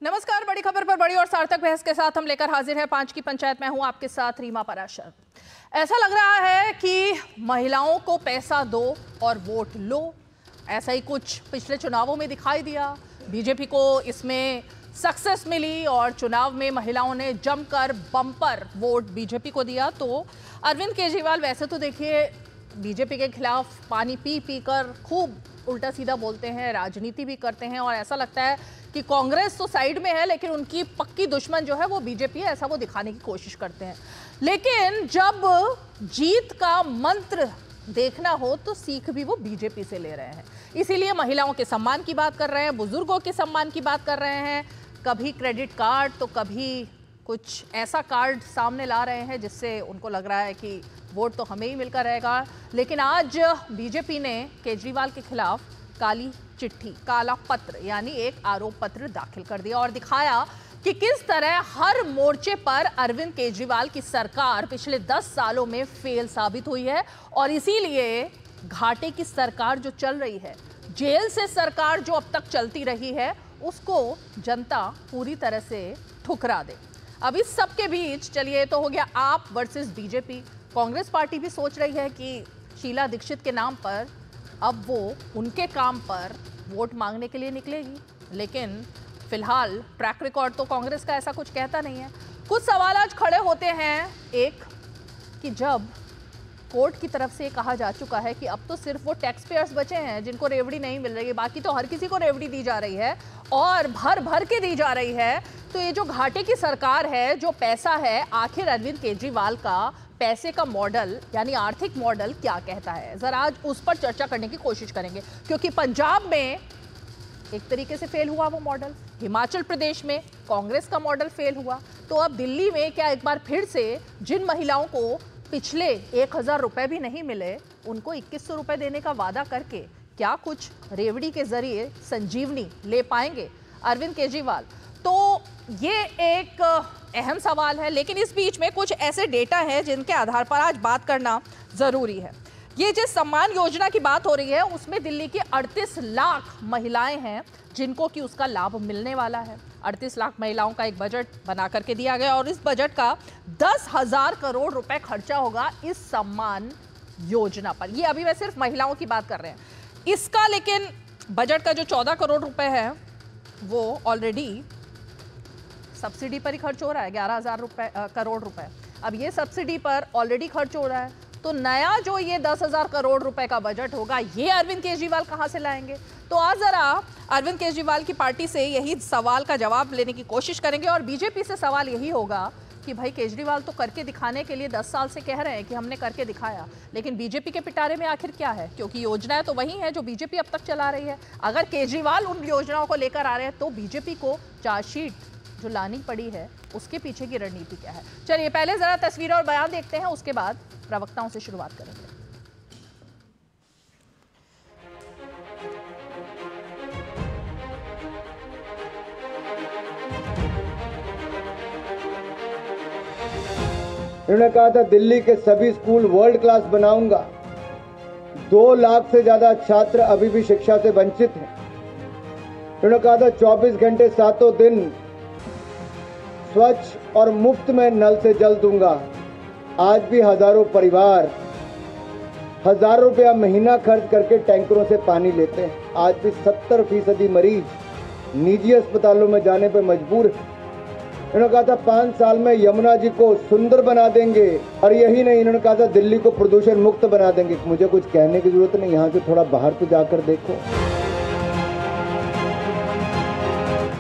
नमस्कार, बड़ी खबर पर बड़ी और सार्थक बहस के साथ हम लेकर हाजिर हैं 5 की पंचायत। मैं हूं आपके साथ रीमा पराशर। ऐसा लग रहा है कि महिलाओं को पैसा दो और वोट लो, ऐसा ही कुछ पिछले चुनावों में दिखाई दिया। बीजेपी को इसमें सक्सेस मिली और चुनाव में महिलाओं ने जमकर बम्पर वोट बीजेपी को दिया। तो अरविंद केजरीवाल वैसे तो देखिए बीजेपी के खिलाफ पानी पी पी कर खूब उल्टा सीधा बोलते हैं, राजनीति भी करते हैं और ऐसा लगता है कि कांग्रेस तो साइड में है लेकिन उनकी पक्की दुश्मन जो है वो बीजेपी है, ऐसा वो दिखाने की कोशिश करते हैं। लेकिन जब जीत का मंत्र देखना हो तो सीख भी वो बीजेपी से ले रहे हैं। इसीलिए महिलाओं के सम्मान की बात कर रहे हैं, बुजुर्गों के सम्मान की बात कर रहे हैं, कभी क्रेडिट कार्ड तो कभी कुछ ऐसा कार्ड सामने ला रहे हैं जिससे उनको लग रहा है कि वोट तो हमें ही मिलकर रहेगा। लेकिन आज बीजेपी ने केजरीवाल के खिलाफ काली चिट्ठी, काला पत्र यानी एक आरोप पत्र दाखिल कर दिया और दिखाया कि किस तरह हर मोर्चे पर अरविंद केजरीवाल की सरकार पिछले 10 सालों में फेल साबित हुई है। और इसीलिए घाटे की सरकार जो चल रही है, जेल से सरकार जो अब तक चलती रही है, उसको जनता पूरी तरह से ठुकरा दे। अब इस सब के बीच चलिए तो हो गया आप वर्सेस बीजेपी। कांग्रेस पार्टी भी सोच रही है कि शीला दीक्षित के नाम पर अब वो उनके काम पर वोट मांगने के लिए निकलेगी, लेकिन फिलहाल ट्रैक रिकॉर्ड तो कांग्रेस का ऐसा कुछ कहता नहीं है। कुछ सवाल आज खड़े होते हैं, एक कि जब कोर्ट की तरफ से कहा जा चुका है कि अब तो सिर्फ वो टैक्स पेयर्स बचे हैं जिनको रेवड़ी नहीं मिल रही है, बाकी तो हर किसी को रेवड़ी दी जा रही है और भर भर के दी जा रही है। तो ये जो घाटे की सरकार है, जो पैसा है, आखिर अरविंद केजरीवाल का पैसे का मॉडल यानी आर्थिक मॉडल क्या कहता है, जरा आज उस पर चर्चा करने की कोशिश करेंगे। क्योंकि पंजाब में एक तरीके से फेल हुआ वो मॉडल, हिमाचल प्रदेश में कांग्रेस का मॉडल फेल हुआ, तो अब दिल्ली में क्या एक बार फिर से जिन महिलाओं को पिछले 1000 रुपए भी नहीं मिले उनको 2100 रुपए देने का वादा करके क्या कुछ रेवड़ी के जरिए संजीवनी ले पाएंगे अरविंद केजरीवाल? तो ये एक अहम सवाल है। लेकिन इस बीच में कुछ ऐसे डेटा हैं जिनके आधार पर आज बात करना जरूरी है। ये जिस सम्मान योजना की बात हो रही है उसमें दिल्ली की 38 लाख महिलाएं हैं जिनको कि उसका लाभ मिलने वाला है। 38 लाख महिलाओं का एक बजट बना करके दिया गया और इस बजट का 10,000 करोड़ रुपए खर्चा होगा इस सम्मान योजना पर। ये अभी मैं सिर्फ महिलाओं की बात कर रहे हैं। इसका लेकिन बजट का जो 14 करोड़ रुपए है वो ऑलरेडी सब्सिडी पर ही खर्च हो रहा है, 11,000 करोड़ रुपए। अब ये सब्सिडी पर ऑलरेडी खर्च हो रहा है, तो नया जो ये 10,000 करोड़ रुपए का बजट होगा ये अरविंद केजरीवाल कहां से लाएंगे? तो आज जरा अरविंद केजरीवाल की पार्टी से यही सवाल का जवाब लेने की कोशिश करेंगे और बीजेपी से सवाल यही होगा कि भाई केजरीवाल तो करके दिखाने के लिए 10 साल से कह रहे हैं कि हमने करके दिखाया, लेकिन बीजेपी के पिटारे में आखिर क्या है? क्योंकि योजनाएं तो वही हैं जो बीजेपी अब तक चला रही है। अगर केजरीवाल उन योजनाओं को लेकर आ रहे हैं तो बीजेपी को चार्जशीट जो लानी पड़ी है उसके पीछे की रणनीति क्या है? चलिए पहले जरा तस्वीरें और बयान देखते हैं, उसके बाद प्रवक्ताओं से शुरुआत करेंगे। उन्होंने कहा था दिल्ली के सभी स्कूल वर्ल्ड क्लास बनाऊंगा। 2 लाख से ज्यादा छात्र अभी भी शिक्षा से वंचित हैं। उन्होंने कहा था 24 घंटे 7 दिन स्वच्छ और मुफ्त में नल से जल दूंगा। आज भी हजारों परिवार हजारों रुपया महीना खर्च करके टैंकरों से पानी लेते हैं। आज भी 70% मरीज निजी अस्पतालों में जाने पर मजबूर है। इन्होंने कहा था 5 साल में यमुना जी को सुंदर बना देंगे और यही नहीं, इन्होंने कहा था दिल्ली को प्रदूषण मुक्त बना देंगे। मुझे कुछ कहने की जरूरत नहीं, यहाँ से थोड़ा बाहर तो जाकर देखो।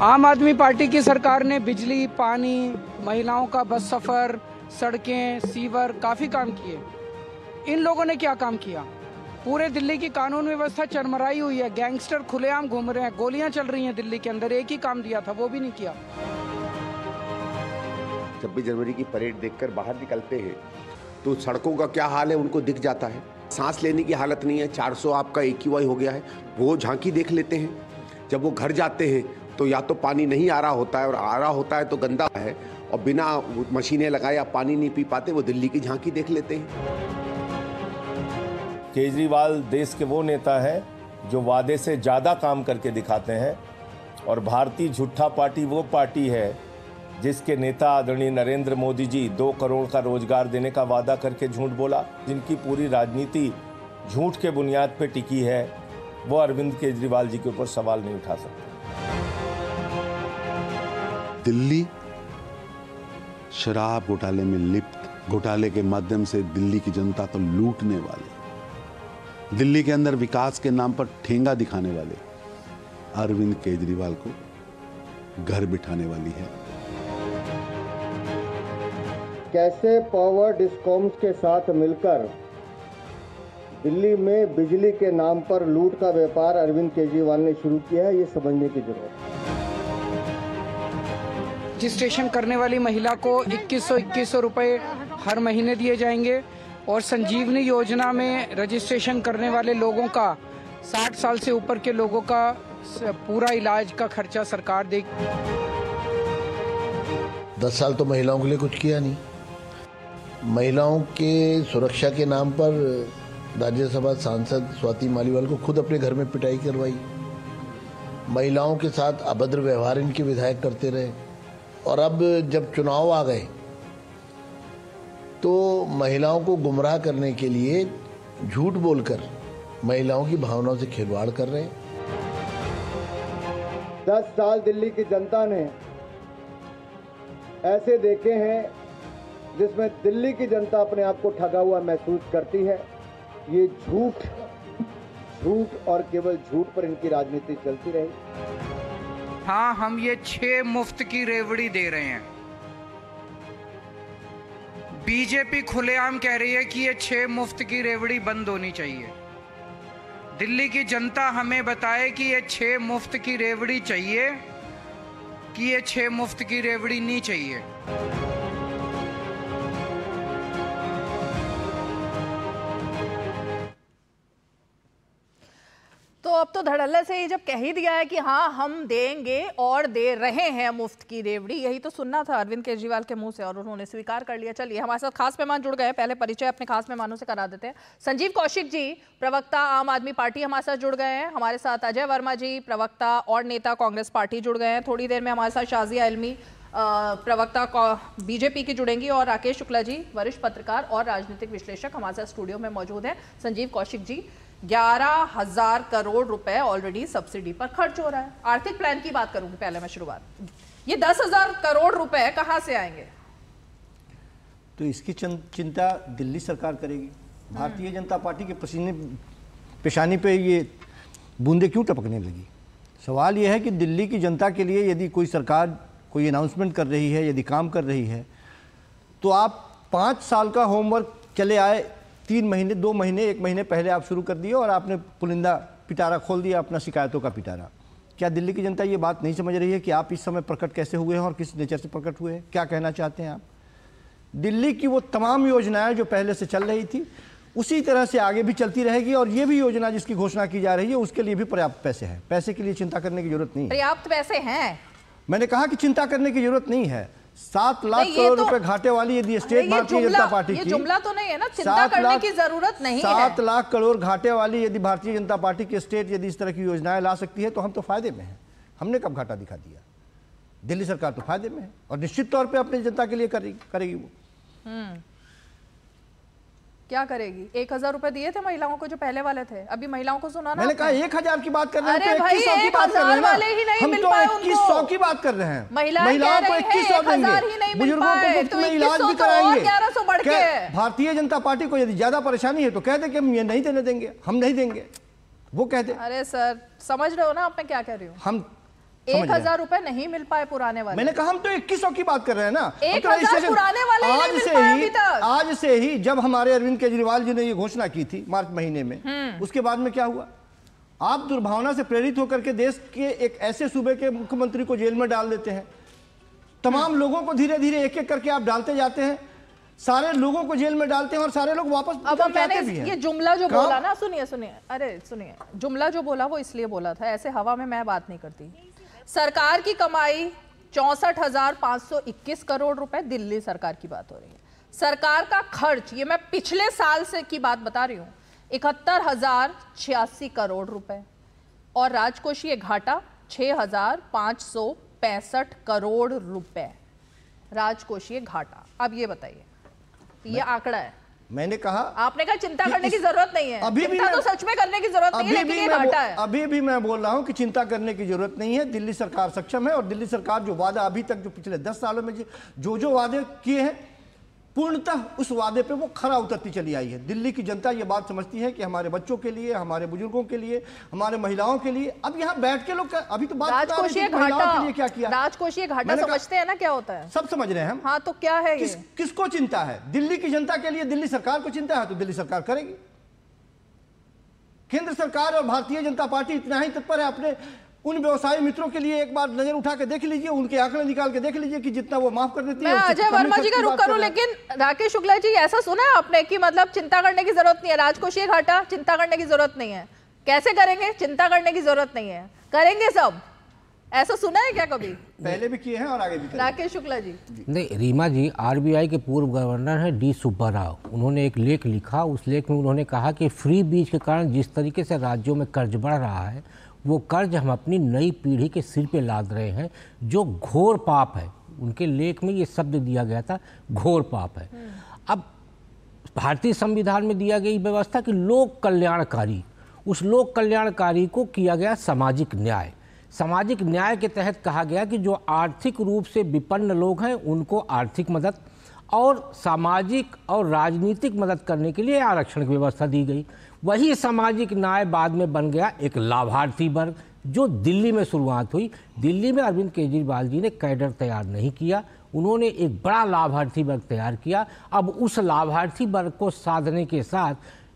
आम आदमी पार्टी की सरकार ने बिजली, पानी, महिलाओं का बस सफर, सड़कें, सीवर काफी काम किए। इन लोगों ने क्या काम किया? पूरे दिल्ली की कानून व्यवस्था चरमराई हुई है, गैंगस्टर खुलेआम घूम रहे हैं, गोलियां चल रही हैं दिल्ली के अंदर। एक ही काम दिया था, वो भी नहीं किया। 26 जनवरी की परेड देखकर बाहर निकलते हैं तो सड़कों का क्या हाल है उनको दिख जाता है। सांस लेने की हालत नहीं है, 400 आपका AQI हो गया है, वो झांकी देख लेते हैं। जब वो घर जाते हैं तो या तो पानी नहीं आ रहा होता है और आ रहा होता है तो गंदा है, और बिना मशीनें लगाए आप पानी नहीं पी पाते, वो दिल्ली की झांकी देख लेते हैं। केजरीवाल देश के वो नेता हैं जो वादे से ज़्यादा काम करके दिखाते हैं और भारतीय झूठा पार्टी वो पार्टी है जिसके नेता आदरणीय नरेंद्र मोदी जी 2 करोड़ का रोजगार देने का वादा करके झूठ बोला, जिनकी पूरी राजनीति झूठ के बुनियाद पर टिकी है, वो अरविंद केजरीवाल जी के ऊपर सवाल नहीं उठा सकते। दिल्ली शराब घोटाले में लिप्त, घोटाले के माध्यम से दिल्ली की जनता को लूटने वाले, दिल्ली के अंदर विकास के नाम पर ठेंगा दिखाने वाले अरविंद केजरीवाल को घर बिठाने वाली है। कैसे पावर डिस्कॉम्स के साथ मिलकर दिल्ली में बिजली के नाम पर लूट का व्यापार अरविंद केजरीवाल ने शुरू किया है, ये समझने की जरूरत है। रजिस्ट्रेशन करने वाली महिला को 2100 रुपये हर महीने दिए जाएंगे और संजीवनी योजना में रजिस्ट्रेशन करने वाले लोगों का 60 साल से ऊपर के लोगों का पूरा इलाज का खर्चा सरकार देगी। 10 साल तो महिलाओं के लिए कुछ किया नहीं। महिलाओं के सुरक्षा के नाम पर राज्यसभा सांसद स्वाति मालीवाल को खुद अपने घर में पिटाई करवाई। महिलाओं के साथ अभद्र व्यवहार इनके विधायक करते रहे और अब जब चुनाव आ गए तो महिलाओं को गुमराह करने के लिए झूठ बोलकर महिलाओं की भावनाओं से खिलवाड़ कर रहे हैं। 10 साल दिल्ली की जनता ने ऐसे देखे हैं जिसमें दिल्ली की जनता अपने आप को ठगा हुआ महसूस करती है। ये झूठ और केवल झूठ पर इनकी राजनीति चलती रही। हाँ, हम ये 6 मुफ्त की रेवड़ी दे रहे हैं। बीजेपी खुलेआम कह रही है कि ये 6 मुफ्त की रेवड़ी बंद होनी चाहिए। दिल्ली की जनता हमें बताए कि ये 6 मुफ्त की रेवड़ी चाहिए कि ये 6 मुफ्त की रेवड़ी नहीं चाहिए। तो अब तो धड़ल्ले से ही जब कह ही दिया है कि हाँ हम देंगे और दे रहे हैं मुफ्त की रेवड़ी, यही तो सुनना था अरविंद केजरीवाल के मुंह से और उन्होंने स्वीकार कर लिया। चलिए हमारे साथ खास मेहमान जुड़ गए, पहले परिचय अपने खास मेहमानों से करा देते हैं। संजीव कौशिक जी, प्रवक्ता आम आदमी पार्टी, हमारे साथ जुड़ गए हैं। हमारे साथ अजय वर्मा जी, प्रवक्ता और नेता कांग्रेस पार्टी, जुड़ गए हैं। थोड़ी देर में हमारे साथ शाजिया इल्मी, प्रवक्ता बीजेपी की जुड़ेंगी, और राकेश शुक्ला जी, वरिष्ठ पत्रकार और राजनीतिक विश्लेषक, हमारे साथ स्टूडियो में मौजूद हैं। संजीव कौशिक जी, 11,000 करोड़ रुपए ऑलरेडी सब्सिडी पर खर्च हो रहा है। आर्थिक प्लान की बात करूंगी पहले मैं शुरुआत, ये 10,000 करोड़ रुपए कहां से आएंगे? तो इसकी चिंता दिल्ली सरकार करेगी। भारतीय जनता पार्टी के पसीने पेशानी पे ये बूंदे क्यों टपकने लगी? सवाल ये है कि दिल्ली की जनता के लिए यदि कोई सरकार कोई अनाउंसमेंट कर रही है, यदि काम कर रही है, तो आप 5 साल का होमवर्क चले आए 3 महीने, 2 महीने, 1 महीने पहले आप शुरू कर दिए और आपने पुलिंदा पिटारा खोल दिया, अपना शिकायतों का पिटारा। क्या दिल्ली की जनता ये बात नहीं समझ रही है कि आप इस समय प्रकट कैसे हुए हैं और किस नेचर से प्रकट हुए हैं? क्या कहना चाहते हैं आप? दिल्ली की वो तमाम योजनाएं जो पहले से चल रही थी उसी तरह से आगे भी चलती रहेगी, और ये भी योजना जिसकी घोषणा की जा रही है उसके लिए भी पर्याप्त पैसे हैं। पैसे के लिए चिंता करने की जरूरत नहीं है। पर्याप्त पैसे हैं, मैंने कहा कि चिंता करने की जरूरत नहीं है। 7 लाख करोड़ रुपए घाटे वाली यदि स्टेट भारतीय जनता पार्टी की, जुमला तो नहीं है ना, चिंता करने की जरूरत नहीं है। 7 लाख करोड़ घाटे वाली यदि भारतीय जनता पार्टी की स्टेट यदि इस तरह की योजनाएं ला सकती है तो हम तो फायदे में हैं। हमने कब घाटा दिखा दिया? दिल्ली सरकार तो फायदे में है और निश्चित तौर पे अपनी जनता के लिए करेगी वो। क्या करेगी? 1,000 रुपए दिए थे महिलाओं को जो पहले वाले थे, अभी महिलाओं को सुना ना। मैंने कहा 1,000 की बात कर रहे हैं, अरे भाई 1,000 वाले ही नहीं मिल पाए उनको। 2100 की बात कर रहे हैं। महिलाओं को 2100 देंगे, बुजुर्गों को मुफ्त में इलाज भी कराएंगे। 1100 बढ़ के भारतीय जनता पार्टी को यदि ज्यादा परेशानी है तो कह दे कि हम ये नहीं देने देंगे, हम नहीं देंगे, वो कहते। अरे सर समझ रहे हो ना आप मैं क्या कह रही हूँ? हम 1,000 रुपए नहीं मिल पाए पुराने वाले। मैंने कहा हम तो 2100 की बात कर रहे हैं ना। 1,000 पुराने वाले ही नहीं मिल पाए अभी तक। आज से ही जब हमारे अरविंद केजरीवाल जी ने ये घोषणा की थी मार्च महीने में, उसके बाद में क्या हुआ? आप दुर्भावना से प्रेरित होकर के देश के एक ऐसे सूबे के मुख्यमंत्री को जेल में डाल देते हैं। तमाम लोगों को धीरे धीरे एक एक करके आप डालते जाते हैं, सारे लोगों को जेल में डालते हैं और सारे लोग वापस। अब मैंने ये जुमला जो बोला ना, सुनिए, अरे सुनिए, जुमला जो बोला वो इसलिए बोला था, ऐसे हवा में मैं बात नहीं करती। सरकार की कमाई 64,521 करोड़ रुपए, दिल्ली सरकार की बात हो रही है। सरकार का खर्च, ये मैं पिछले साल से की बात बता रही हूं, 71,086 करोड़ रुपए, और राजकोषीय घाटा 6,565 करोड़ रुपए राजकोषीय घाटा। अब ये बताइए, ये आंकड़ा है। मैंने कहा, आपने कहा चिंता करने की जरूरत नहीं है। अभी भी तो सच में करने की जरूरत नहीं है, लेकिन ये घाटा है। अभी भी मैं बोल रहा हूं कि चिंता करने की जरूरत नहीं है। दिल्ली सरकार सक्षम है और दिल्ली सरकार जो वादा अभी तक, जो पिछले 10 सालों में जो वादे किए हैं, पूर्णतः उस वादे पे वो खरा उतरती चली आई है। दिल्ली की जनता ये बात समझती है कि हमारे बच्चों के लिए, हमारे बुजुर्गों के लिए, हमारे महिलाओं के लिए, अब यहाँ बैठ के लोग अभी तो बात राजकोषीय घाटा के लिए क्या किया, राजकोषीय घाटा समझते हैं ना क्या होता है? सब समझ रहे हैं हम। हाँ, तो क्या है ये? किसको चिंता है? दिल्ली की जनता के लिए दिल्ली सरकार को चिंता है तो दिल्ली सरकार करेगी। केंद्र सरकार और भारतीय जनता पार्टी इतना ही तत्पर है अपने उन व्यवसायी मित्रों के लिए। एक बार नजर उठा के देख लीजिए, उनके आंकड़े निकाल के देख लीजिए कि जितना वो माफ कर देती है। मैं अजय वर्मा जी का रुख करूं, लेकिन राकेश शुक्ला जी, ऐसा सुना है आपने कि मतलब चिंता करने की जरूरत नहीं है, राजकोषीय घाटा चिंता करने की जरूरत नहीं है? कैसे करेंगे? चिंता करने की जरूरत नहीं है, करेंगे सब, ऐसा सुना है क्या कभी? पहले भी किए हैं और आगे भी करेंगे। राकेश शुक्ला जी। नहीं, रीमा जी आरबीआई के पूर्व गवर्नर हैं डी सुब्बा राव। उन्होंने एक लेख लिखा, उस लेख में उन्होंने कहा कि फ्री बीज के कारण जिस तरीके से राज्यों में कर्ज बढ़ रहा है, वो कर्ज हम अपनी नई पीढ़ी के सिर पे लाद रहे हैं, जो घोर पाप है। उनके लेख में ये शब्द दिया गया था, घोर पाप है। अब भारतीय संविधान में दिया गई व्यवस्था कि लोक कल्याणकारी, उस लोक कल्याणकारी को किया गया सामाजिक न्याय। सामाजिक न्याय के तहत कहा गया कि जो आर्थिक रूप से विपन्न लोग हैं उनको आर्थिक मदद और सामाजिक और राजनीतिक मदद करने के लिए आरक्षण की व्यवस्था दी गई। वही सामाजिक न्याय बाद में बन गया एक लाभार्थी वर्ग, जो दिल्ली में शुरुआत हुई। दिल्ली में अरविंद केजरीवाल जी ने कैडर तैयार नहीं किया, उन्होंने एक बड़ा लाभार्थी वर्ग तैयार किया। अब उस लाभार्थी वर्ग को साधने के साथ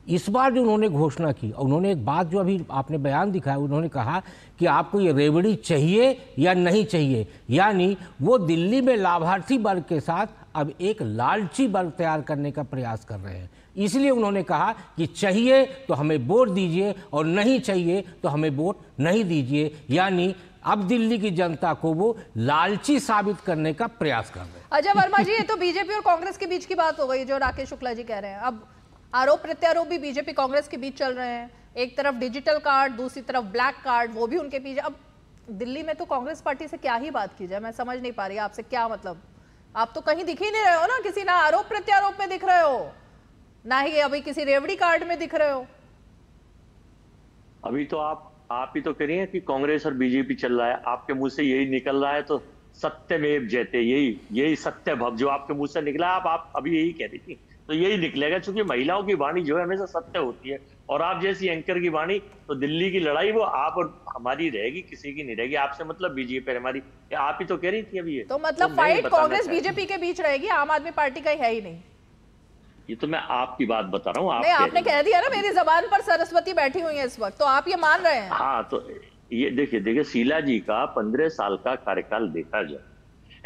इस बार जो उन्होंने घोषणा की, उन्होंने एक बात जो अभी आपने बयान दिखाया, उन्होंने कहा कि आपको ये रेवड़ी चाहिए या नहीं चाहिए, यानी वो दिल्ली में लाभार्थी वर्ग के साथ अब एक लालची वर्ग तैयार करने का प्रयास कर रहे हैं। इसलिए उन्होंने कहा कि चाहिए तो हमें वोट दीजिए और नहीं चाहिए तो हमें वोट नहीं दीजिए, यानी अब दिल्ली की जनता को वो लालची साबित करने का प्रयास कर रहे हैं। अजय वर्मा जी, ये तो बीजेपी और कांग्रेस के बीच की बात हो गई जो राकेश शुक्ला जी कह रहे हैं। अब आरोप प्रत्यारोप भी बीजेपी कांग्रेस के बीच चल रहे हैं, एक तरफ डिजिटल कार्ड, दूसरी तरफ ब्लैक कार्ड, वो भी उनके पीछे। अब दिल्ली में तो कांग्रेस पार्टी से क्या ही बात की जाए, मैं समझ नहीं पा रही आपसे क्या मतलब। आप तो कहीं दिख ही नहीं रहे हो ना, किसी ना आरोप प्रत्यारोप में दिख रहे हो, ना ही अभी किसी रेवड़ी कार्ड में दिख रहे हो। अभी तो आप ही तो कह रही हैं कि कांग्रेस और बीजेपी चल रहा है, आपके मुंह से यही निकल रहा है, तो सत्यमेव जयते, यही सत्य भव जो आपके मुंह से निकला, आप अभी यही कह रही थी, तो यही निकलेगा। क्योंकि महिलाओं की वाणी जो है हमेशा सत्य होती है, और आप जैसी एंकर की वाणी, तो दिल्ली की लड़ाई वो आप और हमारी रहेगी, किसी की नहीं रहेगी। आपसे मतलब बीजेपी हमारी, आप ही तो कह रही थी अभी। ये तो मतलब फाइट कांग्रेस बीजेपी के बीच रहेगी, आम आदमी पार्टी का है ही नहीं। ये तो मैं आपकी बात बता रहा हूँ। आपने कह दिया ना, मेरी जबान पर सरस्वती बैठी हुई है इस वक्त, तो आप ये मान रहे हैं? हाँ, तो ये देखिए शीला जी का 15 साल का कार्यकाल देखा जाए,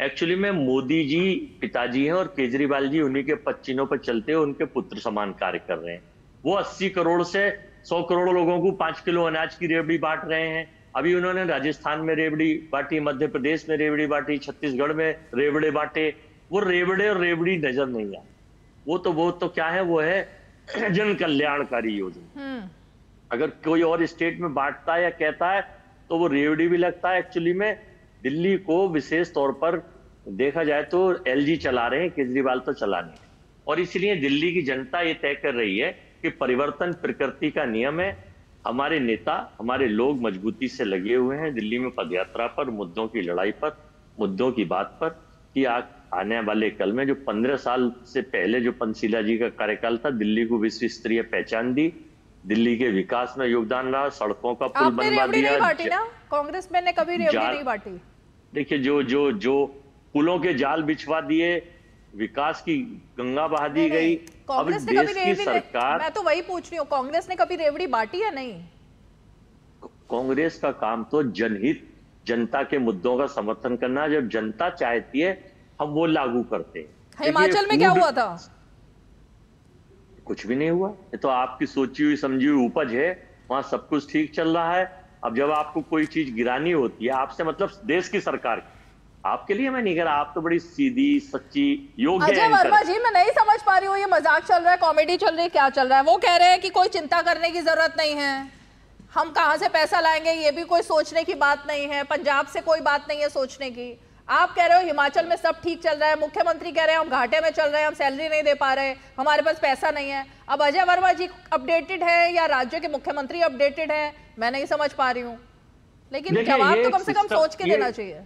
एक्चुअली में मोदी जी पिताजी हैं और केजरीवाल जी उन्हीं के पच्चीनों पर चलते हुए उनके पुत्र समान कार्य कर रहे हैं। वो 80 करोड़ से 100 करोड़ लोगों को 5 किलो अनाज की रेवड़ी बांट रहे हैं। अभी उन्होंने राजस्थान में रेवड़ी बांटी, मध्य प्रदेश में रेवड़ी बांटी, छत्तीसगढ़ में रेवड़े बांटे। वो रेवड़े और रेवड़ी नजर नहीं आए। वो तो क्या है, वो है जन कल्याणकारी योजना। अगर कोई और स्टेट में बांटता है या कहता है तो वो रेवड़ी भी लगता है। एक्चुअली में दिल्ली को विशेष तौर पर देखा जाए तो एलजी चला रहे हैं, केजरीवाल तो चला नहीं। और इसलिए दिल्ली की जनता ये तय कर रही है कि परिवर्तन प्रकृति का नियम है। हमारे नेता, हमारे लोग मजबूती से लगे हुए हैं दिल्ली में पदयात्रा पर, मुद्दों की लड़ाई पर, मुद्दों की बात पर, कि आने वाले कल में जो 15 साल से पहले जो पंचशीला जी का कार्यकाल था, दिल्ली को विश्व स्तरीय पहचान दी, दिल्ली के विकास में योगदान रहा, सड़कों का पुल बनवा दिया। कांग्रेस में ने कभी रेवड़ी नहीं बांटी। देखिए जो पुलों के जाल बिछवा दिए, विकास की गंगा बहा दी गई। कांग्रेस ने कभी रेवड़ी, सरकार, मैं तो वही पूछ रही हूँ, कांग्रेस ने कभी रेवड़ी बांटी या नहीं? कांग्रेस का काम तो जनहित, जनता के मुद्दों का समर्थन करना। जब जनता चाहती है हम वो लागू करते हैं। हिमाचल में क्या हुआ था? कुछ भी नहीं हुआ। ये तो आपकी सोची हुई समझी हुई उपज है, वहां सब कुछ ठीक चल रहा है। अब जब आपको कोई चीज गिरानी होती है, आपसे मतलब देश की सरकार, आपके लिए मैं नहीं कह रहा, आप तो बड़ी सीधी सच्ची योग्य। अजय वर्मा जी, मैं नहीं समझ पा रही हूँ, ये मजाक चल रहा है, कॉमेडी चल रही है, क्या चल रहा है? वो कह रहे हैं कि कोई चिंता करने की जरूरत नहीं है, हम कहां से पैसा लाएंगे ये भी कोई सोचने की बात नहीं है, पंजाब से कोई बात नहीं है सोचने की। आप कह रहे हो हिमाचल में सब ठीक चल रहा है, मुख्यमंत्री कह रहे हैं हम घाटे में चल रहे हैं, हम सैलरी नहीं दे पा रहे, हमारे पास पैसा नहीं है। अब अजय वर्मा जी अपडेटेड है या राज्य के मुख्यमंत्री अपडेटेड है, मैं नहीं समझ पा रही हूँ, लेकिन जवाब तो कम से कम सोच के देना चाहिए।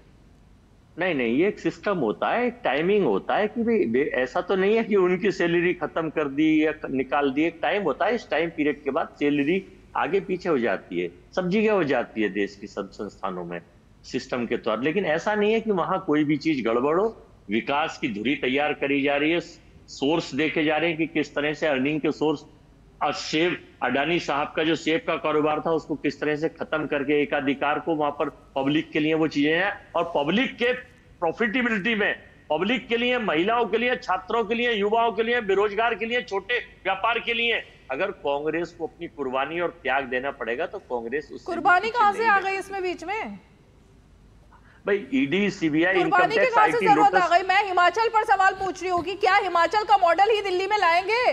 नहीं, ये एक सिस्टम होता है, एक टाइमिंग होता है कि भाई ऐसा तो नहीं है कि उनकी सैलरी खत्म कर दी या निकाल दी। एक टाइम होता है, इस टाइम पीरियड के बाद सैलरी आगे पीछे हो जाती है, सब जगह हो जाती है देश की सब संस्थानों में सिस्टम के तौर। लेकिन ऐसा नहीं है कि वहां कोई भी चीज गड़बड़ हो। विकास की धुरी तैयार करी जा रही है, सोर्स देखे जा रहे हैं कि किस तरह से अर्निंग के सोर्स, सेब अडानी साहब का जो सेब का कारोबार था उसको किस तरह से खत्म करके एकाधिकार को वहां पर पब्लिक के लिए वो चीजें हैं। और पब्लिक के प्रॉफिटेबिलिटी में, पब्लिक के लिए, महिलाओं के लिए, छात्रों के लिए, युवाओं के लिए, बेरोजगार के लिए, छोटे व्यापार के लिए अगर कांग्रेस को अपनी कुर्बानी और त्याग देना पड़ेगा तो कांग्रेस उस कुर्बानी कहां से आ गई इसमें बीच में? भाई ED, CBI, income tax, IT जरूरत आ गई। मैं हिमाचल पर सवाल पूछ रही हूँ कि क्या हिमाचल का मॉडल ही दिल्ली में लाएंगे?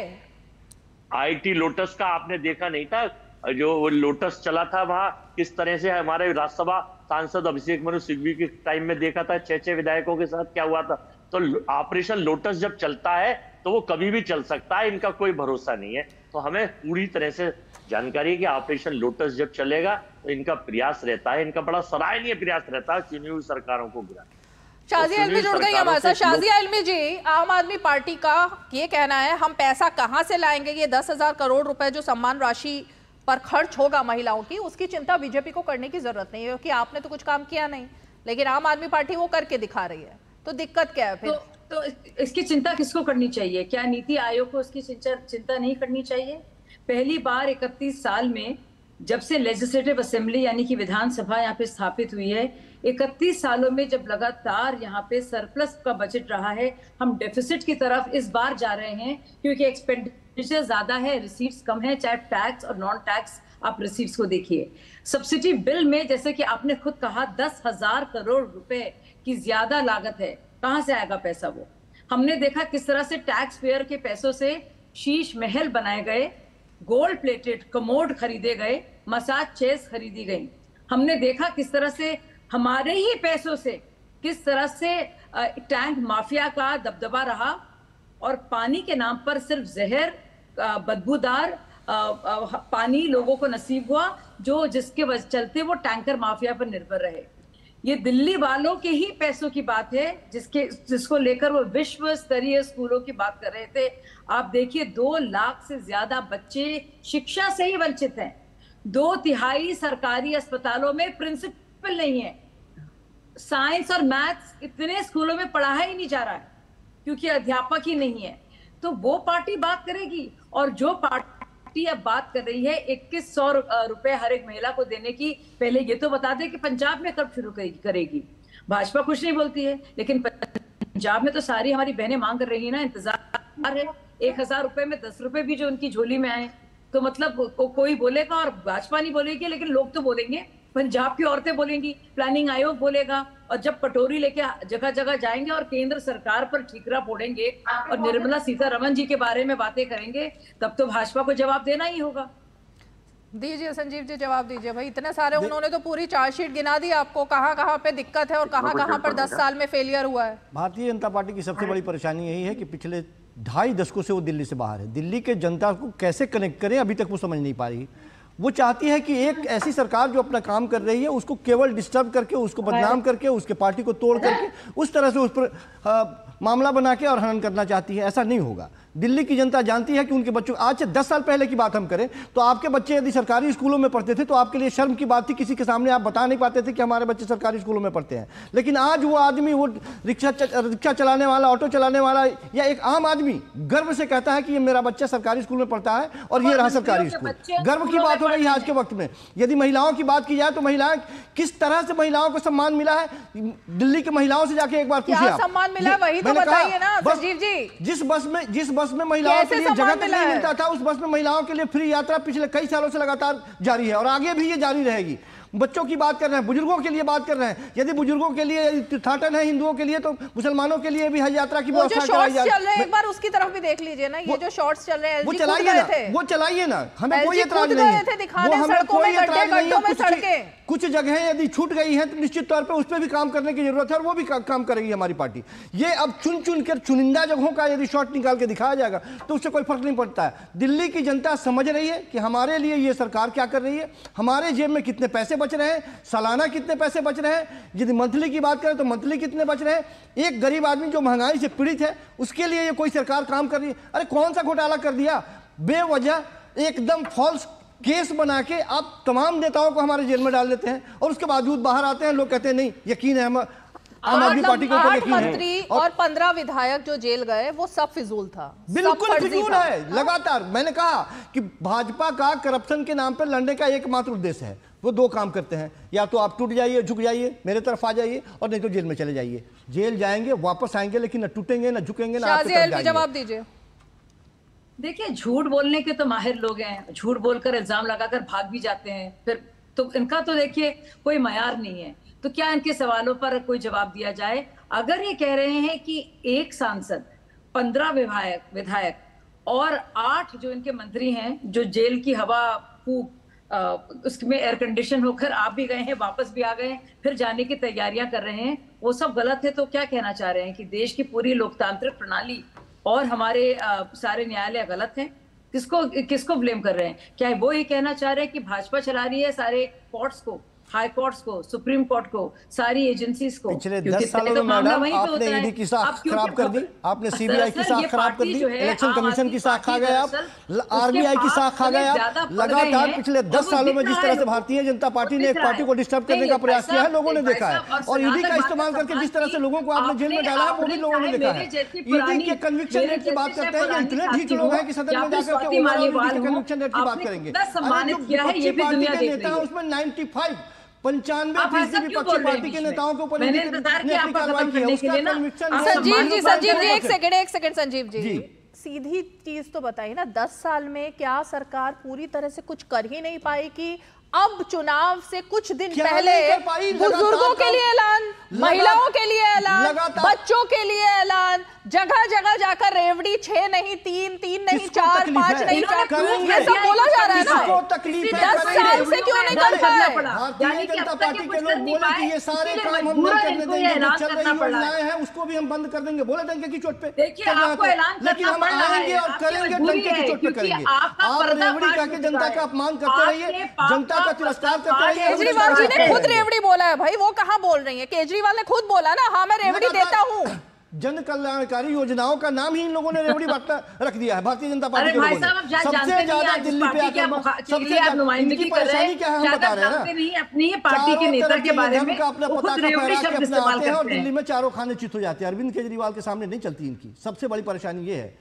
आईटी लोटस का आपने देखा नहीं था, जो लोटस चला था वहां किस तरह से हमारे राज्यसभा सांसद अभिषेक मनु सिंघवी के टाइम में देखा था 6 विधायकों के साथ क्या हुआ था। तो ऑपरेशन लोटस जब चलता है तो वो कभी भी चल सकता है, इनका कोई भरोसा नहीं है। तो हमें पूरी तरह से जानकारी है कि ऑपरेशन लोटस जब चलेगा तो इनका प्रयास रहता है, इनका बड़ा सराहनीय प्रयास रहता है चुनी हुई सरकारों को गिराने। शाजिया इल्मी जुड़ गई हमारे साथ। शाजिया इल्मी जी, आम आदमी पार्टी का ये कहना है हम पैसा कहां से लाएंगे, ये 10,000 करोड़ रुपए जो सम्मान राशि पर खर्च होगा महिलाओं की, उसकी चिंता बीजेपी को करने की जरूरत नहीं है क्योंकि आपने तो कुछ काम किया नहीं, लेकिन आम आदमी पार्टी वो करके दिखा रही है। तो दिक्कत क्या है फिर? तो इसकी चिंता किसको करनी चाहिए? क्या नीति आयोग को उसकी चिंता नहीं करनी चाहिए? पहली बार 31 साल में जब से लेजिस्लेटिव असेंबली यानी कि विधानसभा यहाँ पे स्थापित हुई है, 31 सालों में जब लगातार यहाँ पे सरप्लस का बजट रहा है, हम डेफिसिट की तरफ इस बार जा रहे हैं क्योंकि एक्सपेंडिचर ज्यादा है, रिसीव्स कम है, चाहे टैक्स और नॉन टैक्स आप रिसीव्स को देखिए। सब्सिडी बिल में जैसे कि आपने खुद कहा 10,000 करोड़ रुपए की ज्यादा लागत है, कहां से आएगा पैसा? वो हमने देखा किस तरह से टैक्स पेयर के पैसों से शीश महल बनाए गए, गोल्ड प्लेटेड कमोड खरीदे गए, मसाज चेयर्स खरीदी गई। हमने देखा किस तरह से हमारे ही पैसों से किस तरह से टैंक माफिया का दबदबा रहा और पानी के नाम पर सिर्फ जहर, बदबूदार पानी लोगों को नसीब हुआ जो जिसके चलते वो टैंकर माफिया पर निर्भर रहे। ये दिल्ली वालों के ही पैसों की बात है जिसको लेकर वो विश्व स्तरीय स्कूलों की बात कर रहे थे। आप देखिए 2 लाख से ज्यादा बच्चे शिक्षा से ही वंचित हैं। 2/3 सरकारी अस्पतालों में प्रिंसिपल नहीं है। साइंस और मैथ्स इतने स्कूलों में पढ़ाया ही नहीं जा रहा है क्योंकि अध्यापक ही नहीं है। तो वो पार्टी बात करेगी और जो पार्टी अब बात कर रही है 2100 रुपए हर एक महिला को देने की, पहले ये तो बता दे कि पंजाब में कब शुरू करेगी। भाजपा कुछ नहीं बोलती है, लेकिन पंजाब में तो सारी हमारी बहनें मांग कर रही है ना, इंतजार है। 1000 रुपए में 10 रुपए भी जो उनकी झोली में आए तो मतलब कोई बोलेगा और भाजपा नहीं बोलेगी, लेकिन लोग तो बोलेंगे। पंजाब की औरतें बोलेंगी, प्लानिंग आयोग बोलेगा, और जब कटोरी लेके जगह जगह जाएंगे और केंद्र सरकार पर ठीकरा फोड़ेंगे और निर्मला सीतारमण जी के बारे में बातें करेंगे, तब तो भाजपा को जवाब देना ही होगा। दीजिए संजीव जी, जवाब दीजिए भाई। इतने सारे उन्होंने तो पूरी चार्जशीट गिना दी आपको, कहाँ कहाँ पे दिक्कत है और कहाँ कहाँ पर 10 साल में फेलियर हुआ है। भारतीय जनता पार्टी की सबसे बड़ी परेशानी यही है कि पिछले 2.5 दशकों से वो दिल्ली से बाहर है। दिल्ली के जनता को कैसे कनेक्ट करें अभी तक वो समझ नहीं पा रही। वो चाहती है कि एक ऐसी सरकार जो अपना काम कर रही है उसको केवल डिस्टर्ब करके, उसको बदनाम करके, उसके पार्टी को तोड़ करके उस तरह से उस पर मामला बना के और हनन करना चाहती है। ऐसा नहीं होगा। दिल्ली की जनता जानती है कि उनके बच्चों, आज से 10 साल पहले की बात हम करें तो आपके बच्चे यदि सरकारी स्कूलों में पढ़ते थे तो आपके लिए शर्म की बात थी, किसी के सामने आप बता नहीं पाते थे कि हमारे बच्चे सरकारी स्कूलों में पढ़ते हैं। लेकिन आज वो आदमी, वो रिक्शा चलाने वाला, ऑटो चलाने वाला या एक आम आदमी गर्व से कहता है कि ये मेरा बच्चा सरकारी स्कूल में पढ़ता है और ये रहा सरकारी स्कूल। गर्व की बात हो रही है आज के वक्त में। यदि महिलाओं की बात की जाए तो महिलाएं, किस तरह से महिलाओं को सम्मान मिला है, दिल्ली की महिलाओं से जाके एक बार पूछिए आप। सम्मान मिला वही तो बताइए ना संजीव जी। जिस बस में महिलाओं के लिए जगह तक नहीं मिलता था, उस बस में महिलाओं के लिए फ्री यात्रा पिछले कई सालों से लगातार जारी है और आगे भी ये जारी रहेगी। बच्चों की बात कर रहे हैं, बुजुर्गों के लिए बात कर रहे हैं। यदि बुजुर्गों के लिए तीर्थाटन है हिंदुओं के लिए, तो मुसलमानों के लिए भी हज यात्रा की व्यवस्था कराई जाए। चल रहे हैं, एक बार उसकी तरफ भी देख लीजिए ना, ये जो शॉर्ट्स चल रहे हैं, वो चलाइए ना, वो चलाइए ना, हमें कोई एतराज नहीं है। दिखाने सड़कों में गड्ढों में सड़कें। कुछ जगहें यदि छूट गई हैं तो निश्चित तौर पे उस पर भी काम करने की जरूरत है, और वो भी काम करेगी हमारी पार्टी। ये अब चुन कर चुनिंदा जगहों का यदि शॉट निकाल के दिखाया जाएगा तो उससे कोई फर्क नहीं पड़ता है। दिल्ली की जनता समझ रही है कि हमारे लिए ये सरकार क्या कर रही है, हमारे जेब में कितने पैसे बच रहे हैं, सालाना कितने पैसे बच रहे हैं। यदि मंथली की बात करें तो मंथली कितने बच रहे हैं। एक गरीब आदमी जो महंगाई से पीड़ित है उसके लिए ये कोई सरकार काम कर रही है। अरे कौन सा घोटाला कर दिया, बेवजह एकदम फॉल्स केस बना के आप तमाम नेताओं को हमारे जेल में डाल देते हैं, और उसके बावजूद बाहर आते हैं, लोग कहते हैं नहीं यकीन है, हम आम आदमी पार्टी के ऊपर यकीन है। मंत्री और 15 विधायक जो जेल गए वो सब फिजूल था, बिल्कुल फिजूल है। लगातार मैंने कहा कि भाजपा का करप्शन के नाम पर लड़ने का एकमात्र उद्देश्य है, वो दो काम करते हैं, या तो आप टूट जाइए, झुक जाइए, मेरे तरफ आ जाइए, और नहीं तो जेल में चले जाइए। जेल जाएंगे, वापस आएंगे, लेकिन न टूटेंगे न झुकेंगे न। जवाब दीजिए। देखिए, झूठ बोलने के तो माहिर लोग हैं, झूठ बोलकर इल्जाम लगाकर भाग भी जाते हैं, फिर तो इनका तो देखिए कोई मयार नहीं है। तो क्या इनके सवालों पर कोई जवाब दिया जाए? अगर ये कह रहे हैं कि एक सांसद, 15 विधायक और 8 जो इनके मंत्री हैं जो जेल की हवा फूक उसमें एयर कंडीशन होकर आप भी गए हैं, वापस भी आ गए, फिर जाने की तैयारियां कर रहे हैं, वो सब गलत है, तो क्या कहना चाह रहे हैं कि देश की पूरी लोकतांत्रिक प्रणाली और हमारे सारे न्यायालय गलत हैं? किसको ब्लेम कर रहे हैं? क्या वो ये कहना चाह रहे हैं कि भाजपा चला रही है सारे कोर्ट्स को, हाई कोर्ट्स को, सुप्रीम कोर्ट को, सारी एजेंसीज को? पिछले 10 सालों में मैडम आपने ईडी की साख खराब कर दी, आपने सीबीआई की साख खराब कर दी, इलेक्शन कमीशन की साख खा गए आप, आरबीआई की साख खा गए आप। लगातार पिछले 10 सालों में जिस तरह से भारतीय जनता पार्टी ने एक पार्टी को डिस्टर्ब करने का प्रयास किया है, लोगों ने देखा है। और ईडी का इस्तेमाल करके जिस तरह से लोगों को आपने जेल में डाला है, वो भी लोगों ने देखा है। ईडी के कन्विक्शन रेट की बात करते हैं, इतने ढीठ लोग हैं कि सदन में जाकर कन्विक्शन रेट की बात करेंगे। पार्टी के नेता उसमें 95% विपक्षी पार्टी के नेताओं के ऊपर कार्रवाई की है। संजीव जी एक सेकंड संजीव जी, सीधी चीज तो बताइए ना, 10 साल में क्या सरकार पूरी तरह से कुछ कर ही नहीं पाई कि अब चुनाव से कुछ दिन पहले बुजुर्गों के लिए ऐलान, महिलाओं के लिए ऐलान, बच्चों के लिए ऐलान, जगह जगह जाकर रेवड़ी 6 नहीं 3 नहीं 4 5 नहीं 4, ये सब बोला जा रहा है ना। 10 साल से क्यों नहीं कर पाए? भारतीय जनता पार्टी के लोग बोले कि ये सारे काम हम नहीं करने देंगे, जो चल रही योजनाएं हैं उसको भी हम बंद कर देंगे, बोले डंके की चोट पे। लेकिन हम आएंगे और करेंगे, डंके की चोट पे करेंगे। आप रेवड़ी कह के जनता का अपमान करते रहिए, जनता का तिरस्कार करते रहिए। केजरीवाल जी ने खुद रेवड़ी बोला है भाई, वो कहाँ बोल रही है? केजरीवाल ने खुद बोला ना, हाँ मैं रेवड़ी देता हूँ। जन कल्याणकारी योजनाओं का नाम ही इन लोगों ने रेवड़ी बांटना रख दिया है भारतीय जनता पार्टी के लोगों ने। सबसे ज्यादा दिल्ली पे सबसे इनकी परेशानी क्या है हम बता रहे हैं ना, अपनी पार्टी के नेता के बारे में अपना पताका फहरा के अपने आते हैं और दिल्ली में चारों खाने चित हो जाते हैं। अरविंद केजरीवाल के सामने नहीं चलती इनकी सबसे बड़ी परेशानी ये है।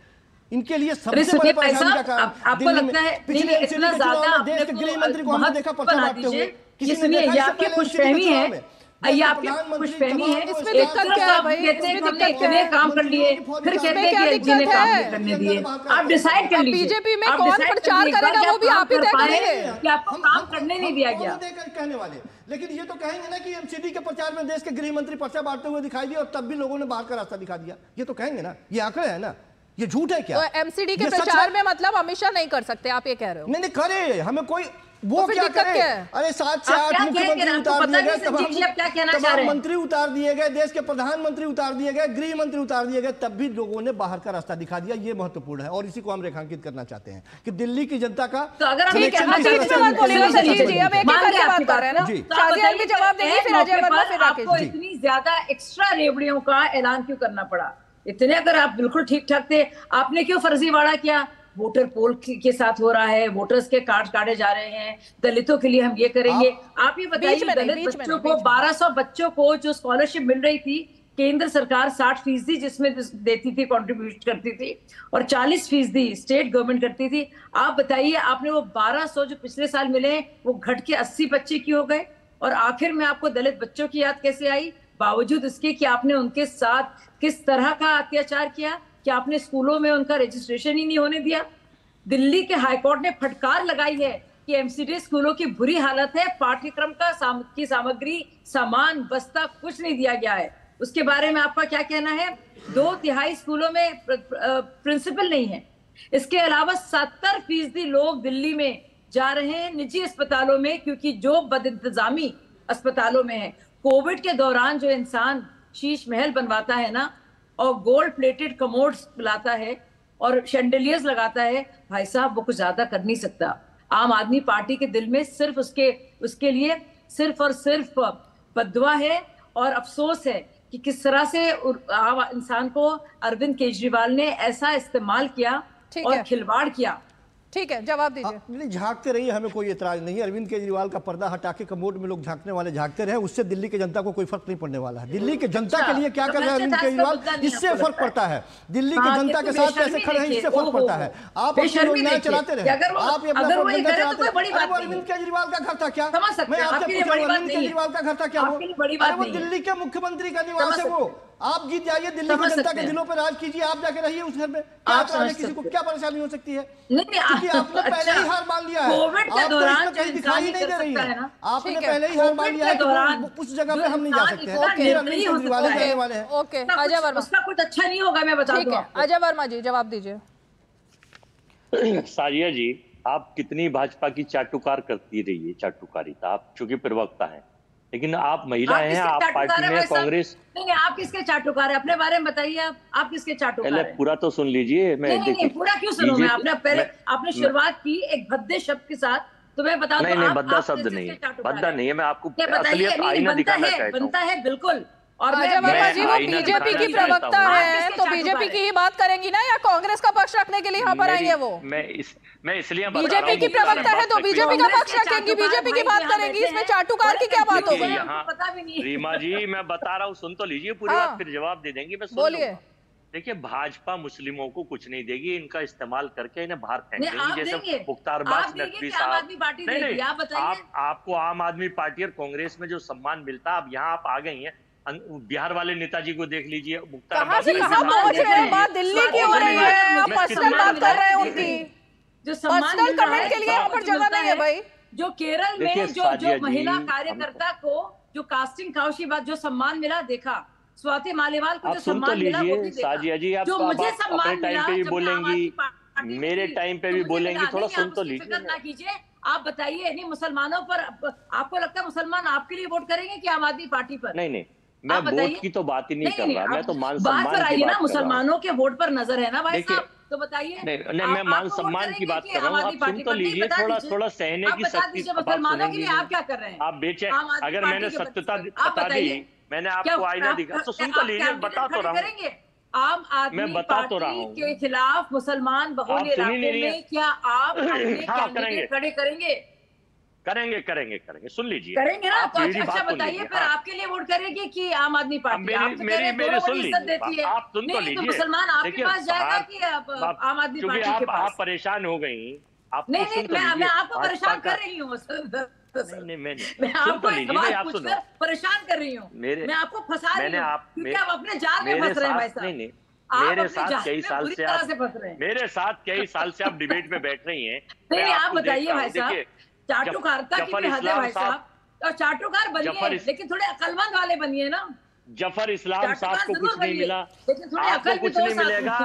इनके लिए सबसे बड़ी परेशानी का कारण आपको लगता है पिछले इतना ज्यादा देश के गृह मंत्री को हमने देखा पर्चा बांटते हुए, किसी ने देखा आपकी खुशफहमी है, ये आपकी खुशफहमी है। इसमें दिक्कत क्या है भाई? इसमें दिक्कत क्या है? काम कर लिए, फिर कहते हैं कि एलजी ने काम नहीं करने दिए। आप डिसाइड कर लीजिए बीजेपी में कौन प्रचार करेगा वो भी आप ही तय करेंगे कि आपको काम करने नहीं दिया गया। कहने वाले, लेकिन ये तो कहेंगे ना कि एमसीडी के प्रचार में देश के गृह मंत्री पर्चा बांटते हुए दिखाई दिया और तब भी लोगों ने बाहर का रास्ता दिखा दिया। ये तो कहेंगे ना, ये आंकड़े है ना, ये झूठ है क्या? तो एमसीडी के प्रचार में मतलब अमित शाह नहीं कर सकते, आप ये कह रहे हो? नहीं करे, हमें कोई वो क्या करे? अरे 7 से 8 मुख्यमंत्री उतार दिए गए, तमाम मंत्री उतार दिए गए, देश के प्रधानमंत्री उतार दिए गए, गृह मंत्री उतार दिए गए, तब भी लोगों ने बाहर का रास्ता दिखा दिया। ये महत्वपूर्ण है और इसी को हम रेखांकित करना चाहते हैं कि दिल्ली की जनता का। तो अगर हम ठीक है, मत बोलिएगा संजीव जी, अब एक एक करके बात कर रहे हैं ना, शाजिया भी जवाब देंगे, फिर अजय वर्मा, फिर राकेश जी। इतनी ज्यादा एक्स्ट्रा रेवड़ियों का ऐलान क्यों करना पड़ा? इतने अगर आप बिल्कुल ठीक ठाक थे, आपने क्यों फर्जीवाड़ा किया? वोटर पोल के साथ हो रहा है, वोटर्स के कार्ड काटे जा रहे हैं, दलितों के लिए हम ये करेंगे। आप ये बताइए, दलित बच्चों को 1200 बच्चों को जो स्कॉलरशिप मिल रही थी, केंद्र सरकार 60% जिसमें देती थी, कंट्रीब्यूट करती थी, और 40% स्टेट गवर्नमेंट करती थी। आप बताइए, आपने वो 1200 जो पिछले साल मिले वो घट के 80 बच्चे क्यों हो गए? और आखिर में आपको दलित बच्चों की याद कैसे आई, बावजूद इसके कि आपने उनके साथ किस तरह का अत्याचार किया कि आपने स्कूलों में उनका रजिस्ट्रेशन ही नहीं होने दिया। दिल्ली के हाईकोर्ट ने फटकार लगाई है कि एमसीडी स्कूलों की बुरी हालत है, पाठ्यक्रम की सामग्री, सामान, बस्ता कुछ नहीं दिया गया है। उसके बारे में आपका क्या कहना है? 2/3 स्कूलों में प्रिंसिपल नहीं है। इसके अलावा 70% लोग दिल्ली में जा रहे हैं निजी अस्पतालों में, क्योंकि जो बदइंतजामी अस्पतालों में है। कोविड के दौरान जो इंसान शीश महल बनवाता है ना, और गोल्ड प्लेटेड कमोड्स लाता है और शैंडलियर्स लगाता है, भाई साहब वो कुछ ज्यादा कर नहीं सकता। आम आदमी पार्टी के दिल में सिर्फ उसके लिए सिर्फ और सिर्फ बद्दुआ है और अफसोस है कि किस तरह से आम इंसान को अरविंद केजरीवाल ने ऐसा इस्तेमाल किया और खिलवाड़ किया। ठीक है, जवाब दीजिए। नहीं, झांकते रहिए, हमें कोई एतराज नहीं है। अरविंद केजरीवाल का पर्दा हटा के कमोड में लोग झांकने वाले झांकते रहे, उससे दिल्ली की जनता को कोई फर्क नहीं पड़ने वाला है। दिल्ली की जनता के लिए क्या कर रहे हैं अरविंद केजरीवाल, इससे फर्क पड़ता है। दिल्ली की जनता के साथ कैसे खड़े हैं, इससे फर्क पड़ता है। आप अपनी योजनाएं चलाते रहे, आप अपना प्रोपेगेंडा चलाते रहे। अरविंद केजरीवाल का घर था क्या? मैं आपसे पूछा, अरविंद केजरीवाल का घर था क्या? वो दिल्ली के मुख्यमंत्री का निवास है। वो आप जीत जाइए, दिल्ली की जनता के दिलों पर राज कीजिए, आप जाके रहिए उस घर में। किसी को क्या परेशानी हो सकती है? क्योंकि आपने पहले ही हार मान लिया है। कोविड के दौरान कहीं दिखाई नहीं दे रही है, आपने पहले ही हार मान लिया है। उस जगह पे हम नहीं जा सकते हैं। ओके, अजय वर्मा, उसका कुछ अच्छा नहीं होगा, मैं बता दूं। अजय वर्मा जी जवाब दीजिए। साजिया जी, आप कितनी भाजपा की चाटुकार करती रही है, चाटुकारिता। आप चूंकि प्रवक्ता हैं, लेकिन आप महिला हैं, आप पार्टी में कांग्रेस नहीं, आप किसके चाटुकार है? अपने बारे में बताइए। आप किसके चाटुकार है? पूरा तो सुन लीजिए। नहीं, पूरा क्यों सुनूं मैं? आपने शुरुआत की एक भद्दे शब्द के साथ, तो मैं बता दूं। नहीं, भद्दा शब्द नहीं है, भद्दा नहीं है। मैं आपको असलियत आईना दिखाना चाहता हूं। बनता है बिल्कुल। और अजय वर्मा जी वो बीजेपी की प्रवक्ता है, तो बीजेपी की ही बात करेंगी ना, या कांग्रेस का पक्ष रखने के लिए यहाँ पर आई है? वो मैं इसलिए बीजेपी की प्रवक्ता है तो बीजेपी का पक्ष रखेंगी, बीजेपी की बात करेंगी। इसमें चाटुकार की क्या बात हो गई? पता भी नहीं। रीमा जी, मैं बता रहा हूँ, सुन तो लीजिए पूरी बात, फिर जवाब दे देंगे। बोलिए। देखिए, भाजपा मुस्लिमों को कुछ नहीं देगी, इनका इस्तेमाल करके इन्हें बाहर फेंक देंगी, जैसे मुख्तार अब्बास नकवी साहब। नहीं, आपको आम आदमी पार्टी और कांग्रेस में जो सम्मान मिलता है, अब यहाँ आप आ गई हैं। बिहार वाले नेताजी को देख लीजिए, मुख्तार कहां से कहां पहुंच रहे हैं? बात दिल्ली की हो रही है, आप पर्सनल बात कर रहे हैं उनकी। जो पर्सनल कमेंट के लिए यहाँ पर जगह नहीं है भाई। जो केरल में जो महिला कार्यकर्ता को जो कास्टिंग काउच की बात, जो सम्मान मिला, देखा स्वाति मालीवाल को जो सम्मान मिला, वो भी देखा। साजिया जी, आप जो मुझे सम्मान मिला, टाइम पे भी बोलेंगी, मेरे टाइम पे भी बोलेंगी, थोड़ा सुन तो लीजिए। फिक्र ना कीजिए, आप बताइए। नहीं, मुसलमानों पर आपको लगता है मुसलमान आपके लिए वोट करेंगे कि आम आदमी पार्टी पर? नहीं, मैं वोट की तो बात ही नहीं कर रहा, मैं तो मान सम्मान पर आइए ना। मुसलमानों के वोट पर नजर है ना भाई साहब, तो बताइए। नहीं, मैं मान सम्मान की बात कर रहा हूँ। आप सुन तो लीजिए, थोड़ा सहने की शक्ति। मुसलमानों के लिए आप क्या कर रहे हैं? आप बेचे, अगर मैंने सत्यता बता दी, मैंने आपको आईना दिखा, तो सुन तो लीजिए, बता तो रहा हूँ। आम आदमी पार्टी के खिलाफ मुसलमान बहुल इलाकों में क्या आप खड़े करेंगे? करेंगे, सुन लीजिए। करेंगे ना, तो अच्छा बताइए, फिर आपके लिए वोट करेंगे कि आम आदमी पार्टी? मेरी सुन लीजिए, आप सुन तो लीजिए। मुसलमान आपके पास जाएगा कि आम आदमी पार्टी के पास? आप परेशान हो गई। नहीं, मैं आपको परेशान कर रही हूँ। नहीं, मैं आपको परेशान कर रही हूँ, मैं आपको फंसा रही हूँ, क्योंकि आप अपने जाल में फंस रहे हैं भाई साहब। मेरे साथ कई साल से आप डिबेट में बैठ रही हैं। नहीं, आप बताइए भाई साहब, चाटुकारिता की भी हद है भाई साहब। और चाटुकार बनिए, लेकिन थोड़े अकलमंद वाले बनिए ना। जफर इस्लाम साहब को कुछ नहीं मिला, आपको कुछ नहीं मिलेगा।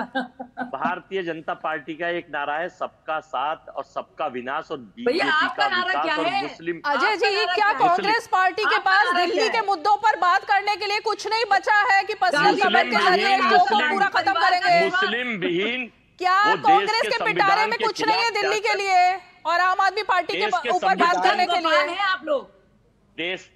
भारतीय जनता पार्टी का एक नारा है, सबका साथ और सबका विनाश, और बीजेपी का विकास और मुस्लिम। अजय जी, क्या कांग्रेस पार्टी के पास दिल्ली के मुद्दों पर बात करने के लिए कुछ नहीं बचा है कि पर्सनल कमेंट के जरिए शो को पूरा खत्म करेंगे? मुस्लिम विहीन क्या कांग्रेस के पिटारे में कुछ नहीं है दिल्ली के लिए और आम आदमी पार्टी के ऊपर बात करने के लिए? आप लोग देश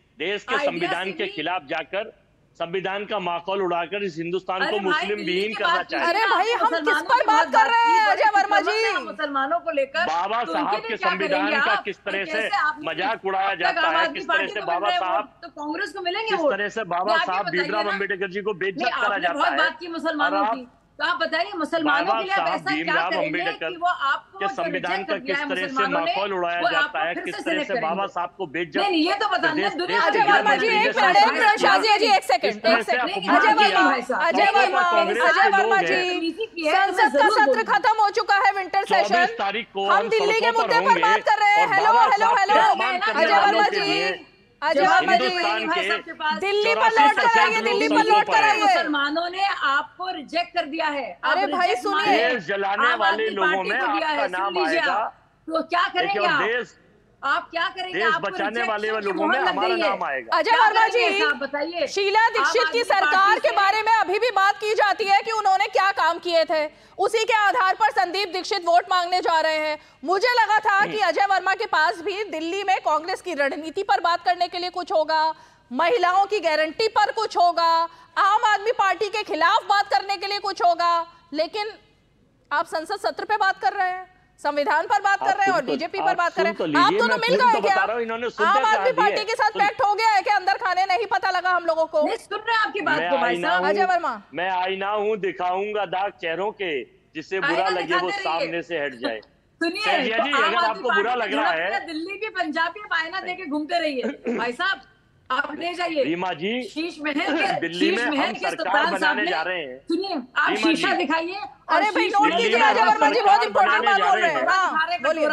के संविधान के खिलाफ जाकर, संविधान का माहौल उड़ाकर इस हिंदुस्तान को मुस्लिम विहीन करना चाहिए। अरे भाई, हम किस पर बात कर रहे हैं अजय वर्मा जी? मुसलमानों को लेकर बाबा साहब के संविधान का किस तरह से मजाक उड़ाया जाता है, किस तरह से बाबा साहब, तो कांग्रेस को मिलेंगे, किस तरह से बाबा साहब भीमराव अम्बेडकर जी को बेइज्जत करा जाता है। बात की मुसलमानों की, तो आप बताइए मुसलमानों के लिए आप ऐसा क्या करेंगे कि वो आपको के संविधान का किस तरह से माहौल उड़ाया जाता है, किस तरह से बाबा साहब को बेइज्जत। नहीं ये तो बताना है दुनिया। अजय वर्मा जी एक मिनट, शाजिया जी एक सेकंड, अजय वर्मा जी, संसद का सत्र खत्म हो चुका है, विंटर सेशन, हम दिल्ली के मुद्दे पर बात कर रहे हैं। Hello hello hello Ajay Verma ji, Ajay Verma ji Delhi पर लौट कर आइए, दिल्ली पर लौट कर आइए। मुसलमानों ने आपको रिजेक्ट कर दिया है। अरे भाई सुनिए, देश जलाने वाले लोगों में आपका नाम आएगा, तो क्या करेंगे आप? आप क्या करेंगे? देश बचाने वाले लोगों में हमारा नाम आएगा। अजय वर्मा जी, बताइए, शीला दीक्षित की सरकार के बारे में अभी भी बात की जाती है कि उन्होंने क्या काम किए थे, उसी के आधार पर संदीप दीक्षित वोट मांगने जा रहे हैं। मुझे लगा था कि अजय वर्मा के पास भी दिल्ली में कांग्रेस की रणनीति पर बात करने के लिए कुछ होगा, महिलाओं की गारंटी पर कुछ होगा, आम आदमी पार्टी के खिलाफ बात करने के लिए कुछ होगा, लेकिन आप संसद सत्र पे बात कर रहे हैं, संविधान पर बात कर रहे हैं और बीजेपी पर बात कर रहे हैं। आप दोनों मिल गए क्या? आम आदमी पार्टी के साथ पैक्ट हो गया है क्या अंदर खाने? नहीं पता लगा हम लोगों को। सुन रहे हैं आपकी बात को भाई साहब। अजय वर्मा, मैं आईना हूँ, दिखाऊंगा दाग चेहरों के, जिसे बुरा लगे वो सामने से हट जाए। सुनिए जी, अगर आपको बुरा लग रहा है, दिल्ली की पंजाबी आईना देके घूमते रहिए भाई साहब, आप ले जाइए। रीमा जी, शीश महल के दिल्ली में हम सरकार बनाने जा रहे हैं। सुनिए, आप शीशा दिखाइए। अरे भाई नोट कीजिए, अजय वर्मा जी बहुत इंपॉर्टेंट बात बोल रहे हैं। बोलिए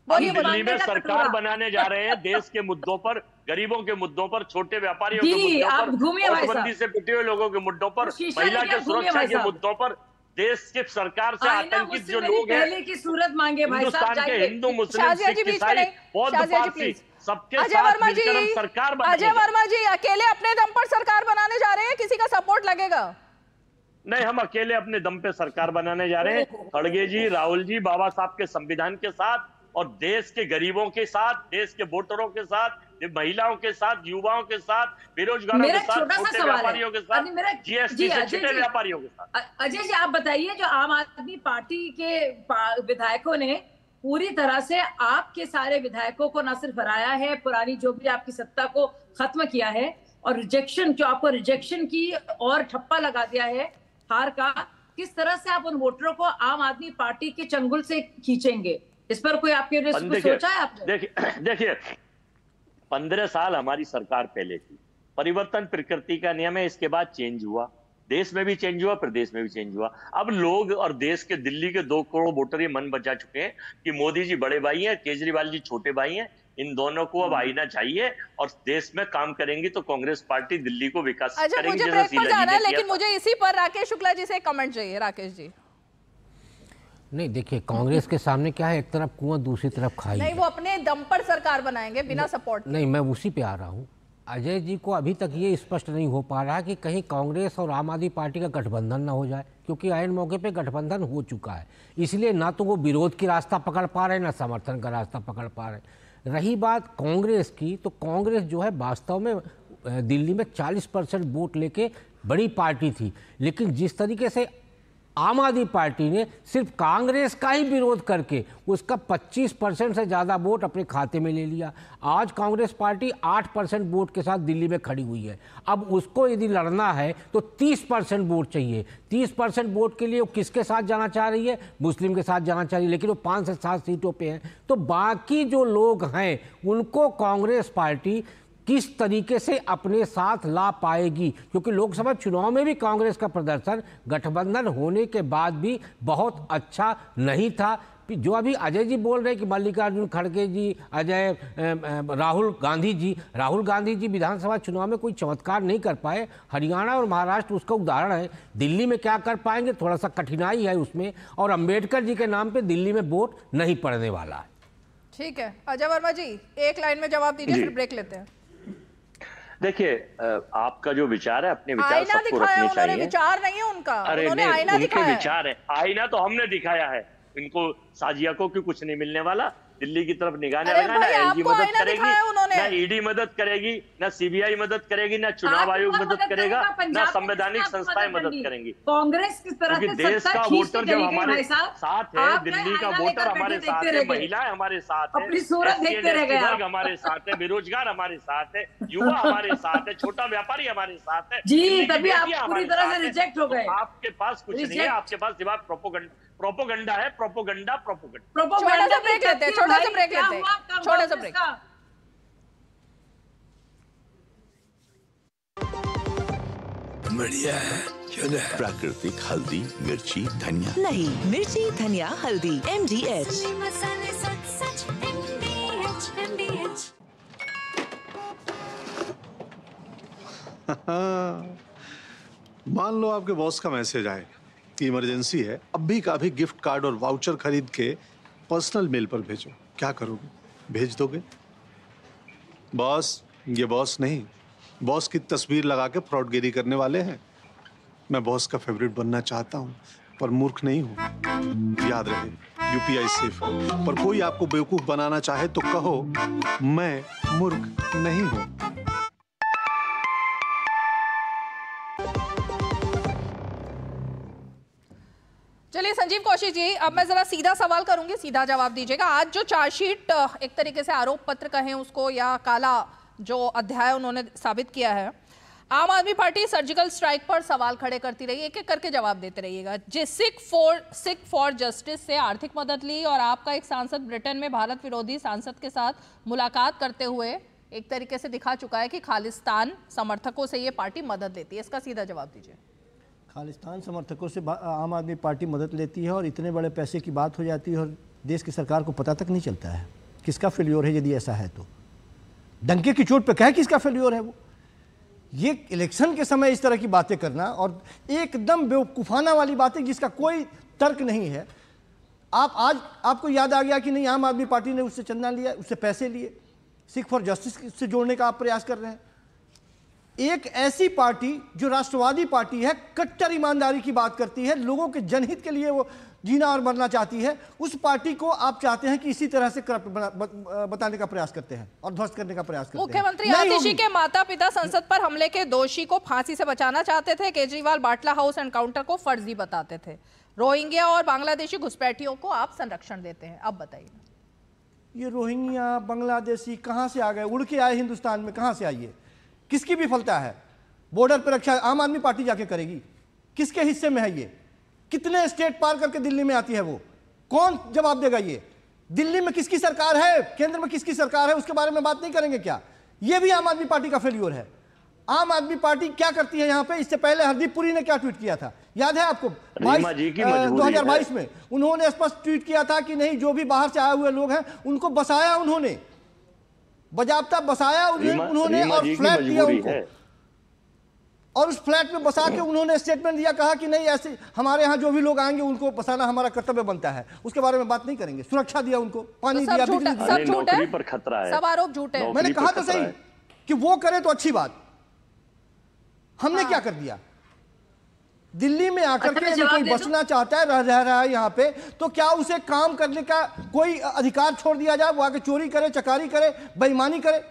बोलिए। दिल्ली में सरकार बनाने जा रहे हैं, देश के मुद्दों पर, गरीबों के मुद्दों पर, छोटे व्यापारियों के मुद्दों पर, नोटबंदी से पिटे हुए लोगों के मुद्दों पर, महिला के सुरक्षा के मुद्दों पर, देश की सरकार से आतंकित जो लोग हैं, की सूरत मांगे भाई साहब, हिंदुस्तान के हिंदू मुस्लिम सिख ईसाई बौद्ध पारसी सबके साथ मिलकर हम सरकार बनाएंगे। अजय वर्मा जी अकेले अपने दम पर सरकार बनाने जा रहे हैं, किसी का सपोर्ट लगेगा? नहीं, हम अकेले अपने दम पे सरकार बनाने जा रहे हैं, खड़गे जी, राहुल जी, बाबा साहब के संविधान के साथ और देश के गरीबों के साथ, देश के वोटरों के साथ, महिलाओं के साथ, युवाओं के साथ, बेरोजगारों के साथ, छोटे व्यापारियों के साथ, जीएसटी से छुटे व्यापारियों के साथ। अजय जी आप बताइए, जो आम आदमी पार्टी के विधायकों ने पूरी तरह से आपके सारे विधायकों को न सिर्फ हराया है, पुरानी जो भी आपकी सत्ता को खत्म किया है, और रिजेक्शन जो आपको रिजेक्शन की और ठप्पा लगा दिया है हार का, किस तरह से आप उन वोटरों को आम आदमी पार्टी के चंगुल से खींचेंगे? इस पर कोई आपके सोचा है आपने? देखिए 15 साल हमारी सरकार पहले थी, परिवर्तन प्रकृति का नियम है, इसके बाद चेंज हुआ, देश में भी चेंज हुआ, प्रदेश में भी चेंज हुआ। अब लोग और देश के दिल्ली के 2 करोड़ वोटर ये मन बचा चुके हैं कि मोदी जी बड़े भाई हैं, केजरीवाल जी छोटे भाई हैं, इन दोनों को अब आईना चाहिए और देश में काम करेंगी तो कांग्रेस पार्टी दिल्ली को विकास करेगी। मुझे ब्रेक पर जाना है, लेकिन मुझे इसी पर राकेश शुक्ला जी से कमेंट चाहिए। राकेश जी, नहीं देखिए, कांग्रेस के सामने क्या है, एक तरफ कुआं दूसरी तरफ खाई। नहीं, वो अपने दम पर सरकार बनाएंगे बिना सपोर्ट। नहीं, मैं उसी पे आ रहा हूँ। अजय जी को अभी तक ये स्पष्ट नहीं हो पा रहा कि कहीं कांग्रेस और आम आदमी पार्टी का गठबंधन ना हो जाए, क्योंकि आयन मौके पे गठबंधन हो चुका है, इसलिए ना तो वो विरोध की रास्ता पकड़ पा रहे, ना समर्थन का रास्ता पकड़ पा रहे। रही बात कांग्रेस की, तो कांग्रेस जो है वास्तव में दिल्ली में 40% वोट लेके बड़ी पार्टी थी, लेकिन जिस तरीके से आम आदमी पार्टी ने सिर्फ कांग्रेस का ही विरोध करके उसका 25% से ज़्यादा वोट अपने खाते में ले लिया। आज कांग्रेस पार्टी 8% वोट के साथ दिल्ली में खड़ी हुई है। अब उसको यदि लड़ना है तो 30% वोट चाहिए। 30% वोट के लिए वो किसके साथ जाना चाह रही है? मुस्लिम के साथ जाना चाह रही है, लेकिन वो 5 से 7 सीटों पे हैं। तो बाकी जो लोग हैं उनको कांग्रेस पार्टी किस तरीके से अपने साथ ला पाएगी, क्योंकि लोकसभा चुनाव में भी कांग्रेस का प्रदर्शन गठबंधन होने के बाद भी बहुत अच्छा नहीं था। जो अभी अजय जी बोल रहे हैं कि मल्लिकार्जुन खड़गे जी, राहुल गांधी जी विधानसभा चुनाव में कोई चमत्कार नहीं कर पाए। हरियाणा और महाराष्ट्र उसका उदाहरण है। दिल्ली में क्या कर पाएंगे, थोड़ा सा कठिनाई है उसमें, और अंबेडकर जी के नाम पे दिल्ली में वोट नहीं पड़ने वाला है। ठीक है, अजय वर्मा जी एक लाइन में जवाब दीजिए, फिर ब्रेक लेते हैं। देखिए, आपका जो विचार है, अपने विचार सबको रखने चाहिए। विचार नहीं है उनका, अरे उन्होंने नहीं, आईना उनके विचार है। आईना तो हमने दिखाया है, इनको साजिया को क्यों कुछ नहीं मिलने वाला, दिल्ली की तरफ निगाह लगाना, एलजी मदद करेगी, उन्होंने। ना ईडी मदद करेगी, ना सीबीआई मदद करेगी, ना चुनाव आयोग मदद करेगा, ना संवैधानिक संस्थाएं मदद करेंगी। कांग्रेस किस तरह से देश का वोटर जब हमारे साथ है, दिल्ली का वोटर हमारे साथ है, महिलाएं हमारे साथ है, वर्ग हमारे साथ है, बेरोजगार हमारे साथ है, युवा हमारे साथ है, छोटा व्यापारी हमारे साथ है जी, तभी आप पूरी तरह से रिजेक्ट हो गए। आपके पास कुछ नहीं है, आपके पास सिवाय प्रोपोगंडा है, प्रोपोगंडा। छोटा सा ब्रेक लेते हैं, छोटा सा ब्रेक लेते हैं, छोटा सा ब्रेक। बढ़िया है, क्यों है? प्राकृतिक हल्दी, मिर्ची, धनिया नहीं, मिर्ची, धनिया, हल्दी, MDH। मान लो आपके बॉस का मैसेज आए कि इमरजेंसी है, अभी का अभी गिफ्ट कार्ड और वाउचर खरीद के पर्सनल मेल पर भेजो, क्या करोगे? भेज दोगे? बॉस, ये बॉस नहीं, बॉस की तस्वीर लगा के फ्रॉडगिरी करने वाले हैं। मैं बॉस का फेवरेट बनना चाहता हूँ, पर मूर्ख नहीं हूँ। याद रहे, UPI सेफ है, पर कोई आपको बेवकूफ बनाना चाहे तो कहो मैं मूर्ख नहीं हूँ। चलिए संजीव कौशिक जी, अब मैं जरा सीधा सवाल करूंगी, सीधा जवाब दीजिएगा। आज जो चार्जशीट एक तरीके से आरोप पत्र कहें उसको, या काला जो अध्याय उन्होंने साबित किया है, आम आदमी पार्टी सर्जिकल स्ट्राइक पर सवाल खड़े करती रही, एक एक करके जवाब देते रहिएगा। सिख फॉर जस्टिस से आर्थिक मदद ली, और आपका एक सांसद ब्रिटेन में भारत विरोधी सांसद के साथ मुलाकात करते हुए एक तरीके से दिखा चुका है कि खालिस्तान समर्थकों से ये पार्टी मदद लेती है। इसका सीधा जवाब दीजिए। खालिस्तान समर्थकों से आम आदमी पार्टी मदद लेती है और इतने बड़े पैसे की बात हो जाती है और देश की सरकार को पता तक नहीं चलता है किसका फेल्योर है। यदि ऐसा है तो डंके की चोट पे कहे किसका फेल्योर है वो। ये इलेक्शन के समय इस तरह की बातें करना और एकदम बेवकूफाना वाली बातें जिसका कोई तर्क नहीं है। आप आज आपको याद आ गया कि नहीं, आम आदमी पार्टी ने उससे चंदा लिया, उससे पैसे लिए, सिख फॉर जस्टिस से जोड़ने का आप प्रयास कर रहे हैं। एक ऐसी पार्टी जो राष्ट्रवादी पार्टी है, कट्टर ईमानदारी की बात करती है, लोगों के जनहित के लिए वो जीना और मरना चाहती है, उस पार्टी को आप चाहते हैं कि इसी तरह से करप्ट बताने का प्रयास करते हैं और ध्वस्त करने का प्रयास करते हैं। मुख्यमंत्री आतिशी के माता पिता संसद पर हमले के दोषी को फांसी से बचाना चाहते थे। केजरीवाल बाटला हाउस एनकाउंटर को फर्जी बताते थे। रोहिंग्या और बांग्लादेशी घुसपैठियों को आप संरक्षण देते हैं। अब बताइए, ये रोहिंग्या बांग्लादेशी कहां से आ गए? उड़ के आए हिंदुस्तान में, कहां से आइए? किसकी विफलता है? बॉर्डर पर रक्षा आम आदमी पार्टी जाके करेगी? किसके हिस्से में है ये? कितने स्टेट पार करके दिल्ली में आती है वो? कौन जवाब देगा? ये दिल्ली में किसकी सरकार है, केंद्र में किसकी सरकार है, उसके बारे में बात नहीं करेंगे क्या? ये भी आम आदमी पार्टी का फेल्योर है। आम आदमी पार्टी क्या करती है यहाँ पे? इससे पहले हरदीप पुरी ने क्या ट्वीट किया था, याद है आपको? 2022 में उन्होंने स्पष्ट ट्वीट किया था कि नहीं, जो भी बाहर से आए हुए लोग हैं उनको बसाया, उन्होंने बजाबता बसाया उन्होंने और फ्लैट दिया उनको, और उस फ्लैट में बसा के उन्होंने स्टेटमेंट दिया, कहा कि नहीं ऐसे हमारे यहाँ जो भी लोग आएंगे उनको बसाना हमारा कर्तव्य बनता है। उसके बारे में बात नहीं करेंगे। सुरक्षा दिया उनको, पानी दिया, बिजली दिया। सब झूठ है, पर खतरा है, सब आरोप झूठ है। मैंने कहा तो सही कि वो करे तो अच्छी बात, हमने क्या कर दिया? दिल्ली में आकर के यदि कोई बसना चाहता है, रह रहा है यहाँ पे, तो क्या उसे काम करने का कोई अधिकार छोड़ दिया जाए? वो आके चोरी करे, चकारी करे, बेईमानी करे?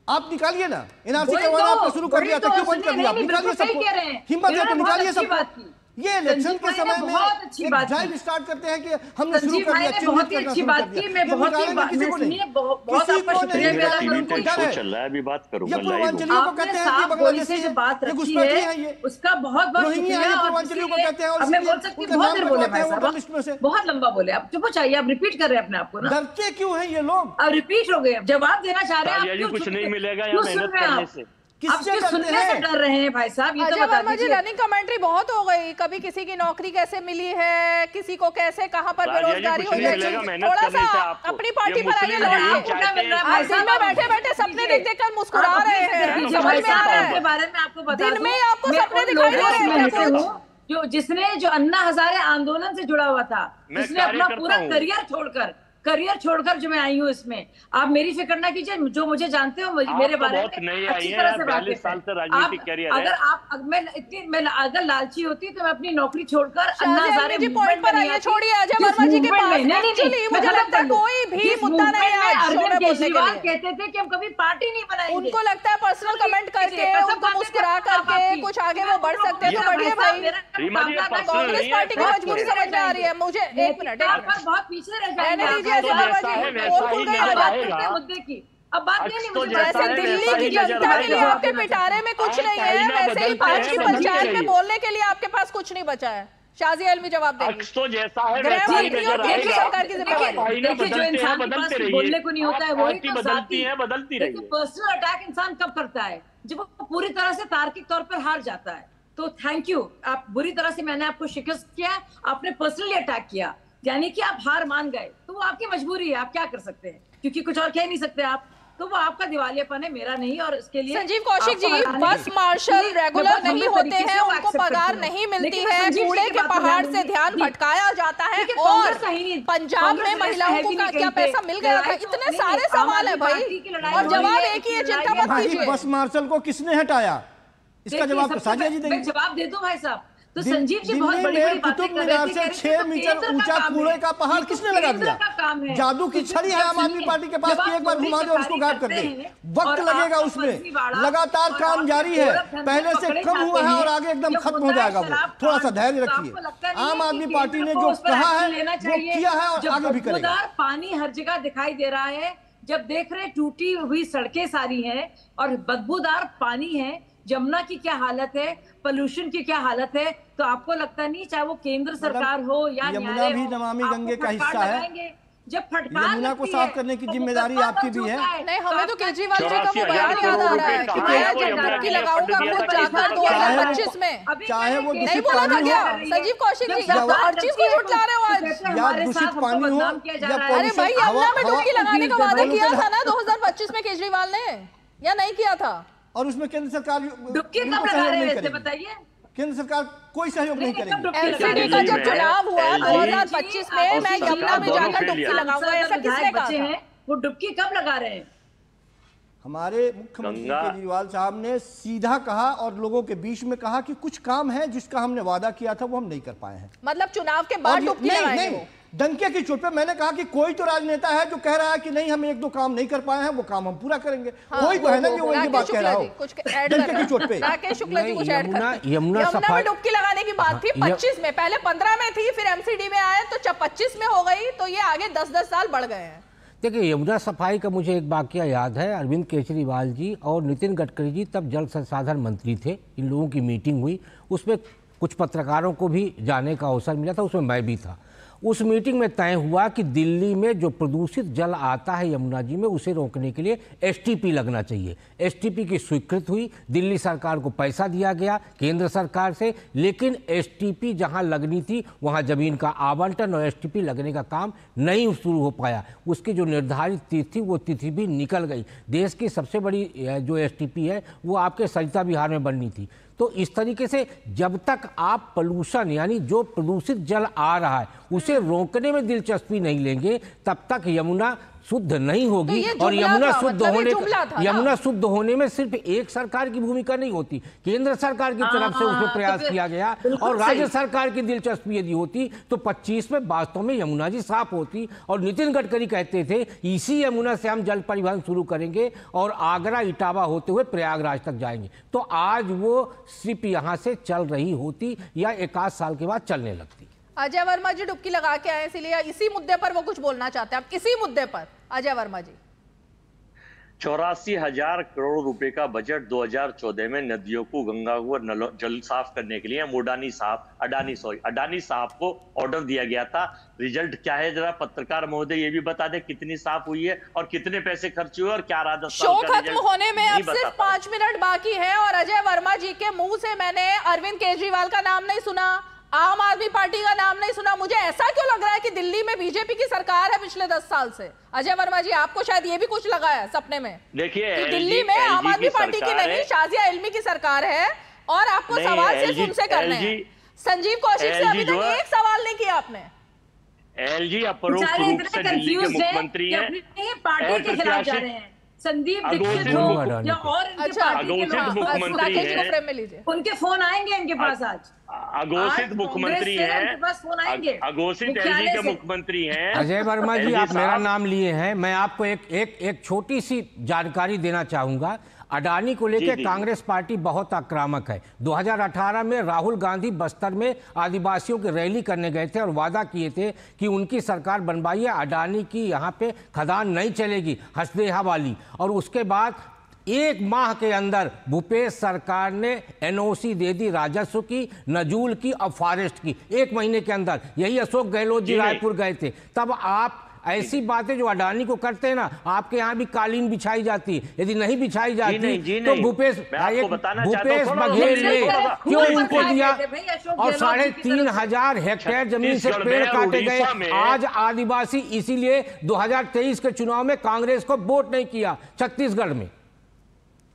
आप निकालिए ना, एनआरसी करवाना आपने शुरू कर दिया था, क्यों बंद कर दिया? निकालिए सबको, हिम्मत है तो निकालिए सबको। ये इलेक्शन के समय में एक ड्राइव स्टार्ट करते हैं कि हमने शुरू कर दिया, बहुत ही अच्छी बात की। मैं बहुत ही किसी को नहीं, बहुत आपका शुक्रिया अदा करूंगी। चल रहा है अभी बात करूंगा। आपने साफ बोली से जो बात रखी है उसका बहुत बहुत शुक्रिया। और मैं बोल सकती हूँ, बहुत देर बोले भाई साहब, बहुत लंबा बोले। आप चुप हो जाइए, आप रिपीट कर रहे हैं अपने आप को ना। डरते क्यों हैं ये लोग? अब रिपीट हो गए, जवाब देना चाह रहे हैं। कुछ नहीं मिलेगा यहाँ मेहनत करने से। किससे सुनने से डर रहे हैं भाई साहब? ये तो बता दीजिए। रनिंग कमेंट्री बहुत हो गई, कभी किसी की नौकरी कैसे मिली है, किसी को कैसे कहाँ पर बेरोजगारी हुई है। थोड़ा सा अपनी पार्टी पर आइए। दिन में बैठे बैठे सपने देख देख कर मुस्कुरा रहे हैं, समझ में आ रहा है? बारे में आपको बता दिन में आपको सपने दिखाई दे रहे हैं? जिसने जो अन्ना हजारे आंदोलन से जुड़ा हुआ था, जिसने अपना पूरा करियर छोड़कर करियर छोड़कर जो मैं आई हूँ इसमें, आप मेरी फिक्र ना कीजिए, जो मुझे जानते हो मेरे बारे में अच्छी तरह से वाकिफ है। मैं अगर लालची होती तो मैं अपनी नौकरी छोड़कर अन्ना हजारे मूवमेंट में नहीं आती। छोड़िए अजय वर्मा जी के पास एक्चुअली मुझे लगता है कोई भी मुद्दा नहीं है आज शो में बोलने के लिए। कहते थे कि हम कभी पार्टी नहीं बनाएंगे, उनको लगता है पर्सनल कमेंट करके, उनको मुस्कुरा करके कुछ आगे वो बढ़ सकते हैं, तो बढ़िए भाई। कांग्रेस पार्टी की मजबूरी समझ में आ रही है मुझे। एक मिनट बहुत पीछे रह जाएंगे मुद्दे की। अब बात नहीं मुझे जैसे दिल्ली की जनता के लिए आपके पिटारे में कुछ नहीं है, वैसे ही 5 की पंचायत में बोलने के लिए आपके पास कुछ नहीं बचा है। शाजिया इल्मी जवाब देंगी। तो जैसा है सरकार की जिम्मेदारी। देखिए जो इंसान के पास बोलने को नहीं होता है वही तो बदलती है, बदलती रही है। पर्सनल अटैक इंसान कब करता है? जब वो पूरी तरह से तार्किक तौर पर हार जाता है। तो थैंक यू, आप बुरी तरह से मैंने आपको शिकस्त किया, आपने पर्सनली अटैक किया, यानी कि आप हार मान गए, तो वो आपकी मजबूरी है, आप क्या कर सकते हैं, क्योंकि कुछ और कह नहीं सकते आप, तो वो आपका दिवालियापन है, मेरा नहीं। और इसके लिए संजीव कौशिक जी, बस मार्शल रेगुलर नहीं होते हैं, उनको पगार नहीं मिलती है, कूड़े के पहाड़ से ध्यान भटकाया जाता है, और पंजाब में महिलाओं को क्या पैसा मिल गया था? इतने सारे सवाल है भाई, और जवाब एक ही है, चिंता मत कीजिए। बस मार्शल को किसने हटाया, इसका जवाब तो साजिया जी देंगे। जवाब दे दो भाई साहब। तो संजीव जी बहुत बड़ी कुतुब मीनार से 6 मीटर ऊंचा कूड़े का पहाड़ किसने लगा दिया? जादू की छड़ी है आम आदमी पार्टी के पास कि एक बार घुमा दे और उसको गायब कर दे। वक्त लगेगा उसमें, लगातार काम जारी है, पहले से कम हुआ है और आगे एकदम खत्म हो जाएगा वो। थोड़ा सा धैर्य रखिए। आम आदमी पार्टी ने जो कहा है वो किया है और आगे भी करेगा। पानी हर जगह दिखाई दे रहा है, जब देख रहे टूटी हुई सड़कें सारी हैं और बदबूदार पानी है, जमुना की क्या हालत है, पोल्यूशन की क्या हालत है, तो आपको लगता नहीं चाहे वो केंद्र सरकार हो या यमुना भी नमामि गंगे का हिस्सा है। जब फटकार यमुना को साफ करने की जिम्मेदारी आपकी भी है। नहीं, हमें तो केजरीवाल जी का वो बयान याद आ रहा है कि मैं जब डुबकी लगाऊंगा खुद जाकर 2025 में, चाहे वो नहीं बोला था क्या संजीव कौशिक जी? हर चीज को झुठला रहे हो आज। या दूषित पानी हो, अरे भाई यमुना में डुबकी लगाने का वादा किया था ना 2025 में केजरीवाल ने, या नहीं किया था? और उसमें केंद्र सरकार डुबकी कब लगा रहे हैं बताइए? केंद्र सरकार कोई सहयोग नहीं करेगी। एलसीडी का जब चुनाव हुआ 2025 में, मैं यमुना में जाकर डुबकी लगाऊंगा, ऐसा किसने कहा? वो डुबकी कब लगा रहे हैं? हमारे मुख्यमंत्री केजरीवाल साहब ने सीधा कहा और लोगों के बीच में कहा कि कुछ काम है जिसका हमने वादा किया था वो हम नहीं कर पाए हैं। मतलब चुनाव के बाद डुबकी लगाएंगे वो? डंके की चोट पे मैंने कहा कि कोई तो राजनेता है जो कह रहा है कि नहीं हम 1-2 काम नहीं कर पाए हैं, वो काम हम पूरा करेंगे। कोई तो है ना जो ये बात कह रहा हो डंके की चोट पे। राकेश शुक्ला जी कुछ ऐड करते। यमुना में डुबकी लगाने की बात थी 25 में, पहले 15 में थी, फिर एमसीडी में आए तो 25 में हो गई, तो ये आगे 10-10 साल बढ़ गए हैं। देखिए यमुना सफाई का मुझे एक वाकया याद है। अरविंद केजरीवाल जी और नितिन गडकरी जी तब जल संसाधन मंत्री थे, इन लोगों की मीटिंग हुई, उसमें कुछ पत्रकारों को भी जाने का अवसर मिला था, उसमें मैं भी था। उस मीटिंग में तय हुआ कि दिल्ली में जो प्रदूषित जल आता है यमुना जी में, उसे रोकने के लिए एसटीपी लगना चाहिए। एसटीपी की स्वीकृति हुई, दिल्ली सरकार को पैसा दिया गया केंद्र सरकार से, लेकिन एसटीपी जहां लगनी थी वहां जमीन का आवंटन और एसटीपी लगने का काम नहीं शुरू हो पाया। उसकी जो निर्धारित तिथि वो तिथि भी निकल गई। देश की सबसे बड़ी जो एसटीपी है वो आपके सरिता बिहार में बननी थी। तो इस तरीके से जब तक आप पोल्यूशन यानी जो प्रदूषित जल आ रहा है उसे रोकने में दिलचस्पी नहीं लेंगे, तब तक यमुना शुद्ध नहीं होगी। तो और यमुना शुद्ध होने में सिर्फ एक सरकार की भूमिका नहीं होती, केंद्र सरकार की तरफ से उसमें प्रयास किया गया, और राज्य सरकार की दिलचस्पी यदि होती तो 25 में वास्तव में यमुना जी साफ होती। और नितिन गडकरी कहते थे इसी यमुना से हम जल परिवहन शुरू करेंगे और आगरा इटावा होते हुए प्रयागराज तक जाएंगे। तो आज वो सिर्फ यहाँ से चल रही होती या 1 साल के बाद चलने लगती। अजय वर्मा जी डुबकी लगा के आए, इसलिए इसी मुद्दे पर वो कुछ बोलना चाहते हैं। आप इसी मुद्दे पर अजय वर्मा जी। 84,000 करोड़ रुपए का बजट 2014 में नदियों को, गंगा को जल साफ करने के लिए अडानी साहब को ऑर्डर दिया गया था। रिजल्ट क्या है जरा पत्रकार महोदय ये भी बता दे, कितनी साफ हुई है और कितने पैसे खर्च हुए और क्या राजस्थान शो खत्म होने में अब सिर्फ 5 मिनट बाकी है, और अजय वर्मा जी के मुंह से मैंने अरविंद केजरीवाल का नाम नहीं सुना, आम आदमी पार्टी का नाम नहीं सुना। मुझे ऐसा क्यों लग रहा है कि दिल्ली में बीजेपी की सरकार है पिछले 10 साल से? अजय वर्मा जी आपको शायद ये भी कुछ लगा है सपने में? देखिए दिल्ली में आम आदमी पार्टी की नहीं शाजिया इल्मी की सरकार है, और आपको सवाल सिर्फ उनसे करने हैं। संजीव कौशिक से अभी तक एक सवाल नहीं किया आपने। एलजी अपरोक्ष रूप से दिल्ली के मुख्यमंत्री हैं, पार्टी के खिलाफ जा रहे हैं। संदीप दीक्षित हो या और इनके पार्टी के मुख्यमंत्री हैं, उनके फोन आएंगे इनके पास आज। अघोषित मुख्यमंत्री हैं, अघोषित एलजी के मुख्यमंत्री हैं। अजय वर्मा जी, आप मेरा नाम लिए हैं, मैं आपको एक छोटी सी जानकारी देना चाहूंगा। अडानी को लेकर कांग्रेस पार्टी बहुत आक्रामक है। 2018 में राहुल गांधी बस्तर में आदिवासियों की रैली करने गए थे और वादा किए थे कि उनकी सरकार बनवाइए, अडानी की यहाँ पे खदान नहीं चलेगी, हसदेहा वाली। और उसके बाद 1 माह के अंदर भूपेश सरकार ने एनओसी दे दी राजस्व की, नजूल की और फॉरेस्ट की। 1 महीने के अंदर। यही अशोक गहलोत जी रायपुर गए थे। तब आप ऐसी बातें जो अडानी को करते हैं ना, आपके यहाँ भी कालीन बिछाई जाती है। यदि नहीं बिछाई जाती तो भूपेश बघेल ने क्यों उनको दिया? और 3,500 हेक्टेयर जमीन से पेड़ काटे गए। आज आदिवासी इसीलिए 2023 के चुनाव में कांग्रेस को वोट नहीं किया।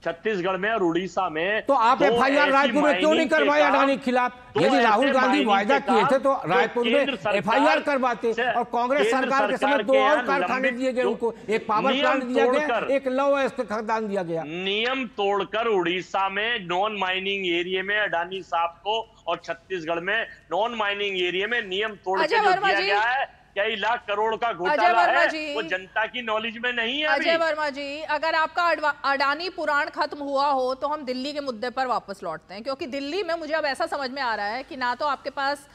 छत्तीसगढ़ में और उड़ीसा में तो आप FIR रायपुर में क्यों नहीं करवाए अडानी के खिलाफ? यदि राहुल गांधी वायदा किए थे तो रायपुर में FIR करवाते। और कांग्रेस सरकार के समय 2 और कारखाने दिए गए उनको, एक पावर प्लांट दिया गया, एक लौह खदान दिया गया। नियम तोड़कर उड़ीसा में नॉन माइनिंग एरिया में अडानी साहब को और छत्तीसगढ़ में नॉन माइनिंग एरिया में नियम तोड़ के जो दिया गया है, कई लाख करोड़ का घोटाला है, वो जनता की नॉलेज में नहीं है। अजय वर्मा जी, अगर आपका अडानी पुराण खत्म हुआ हो तो हम दिल्ली के मुद्दे पर वापस लौटते हैं, क्योंकि दिल्ली में मुझे अब ऐसा समझ में आ रहा है कि ना तो आपके पास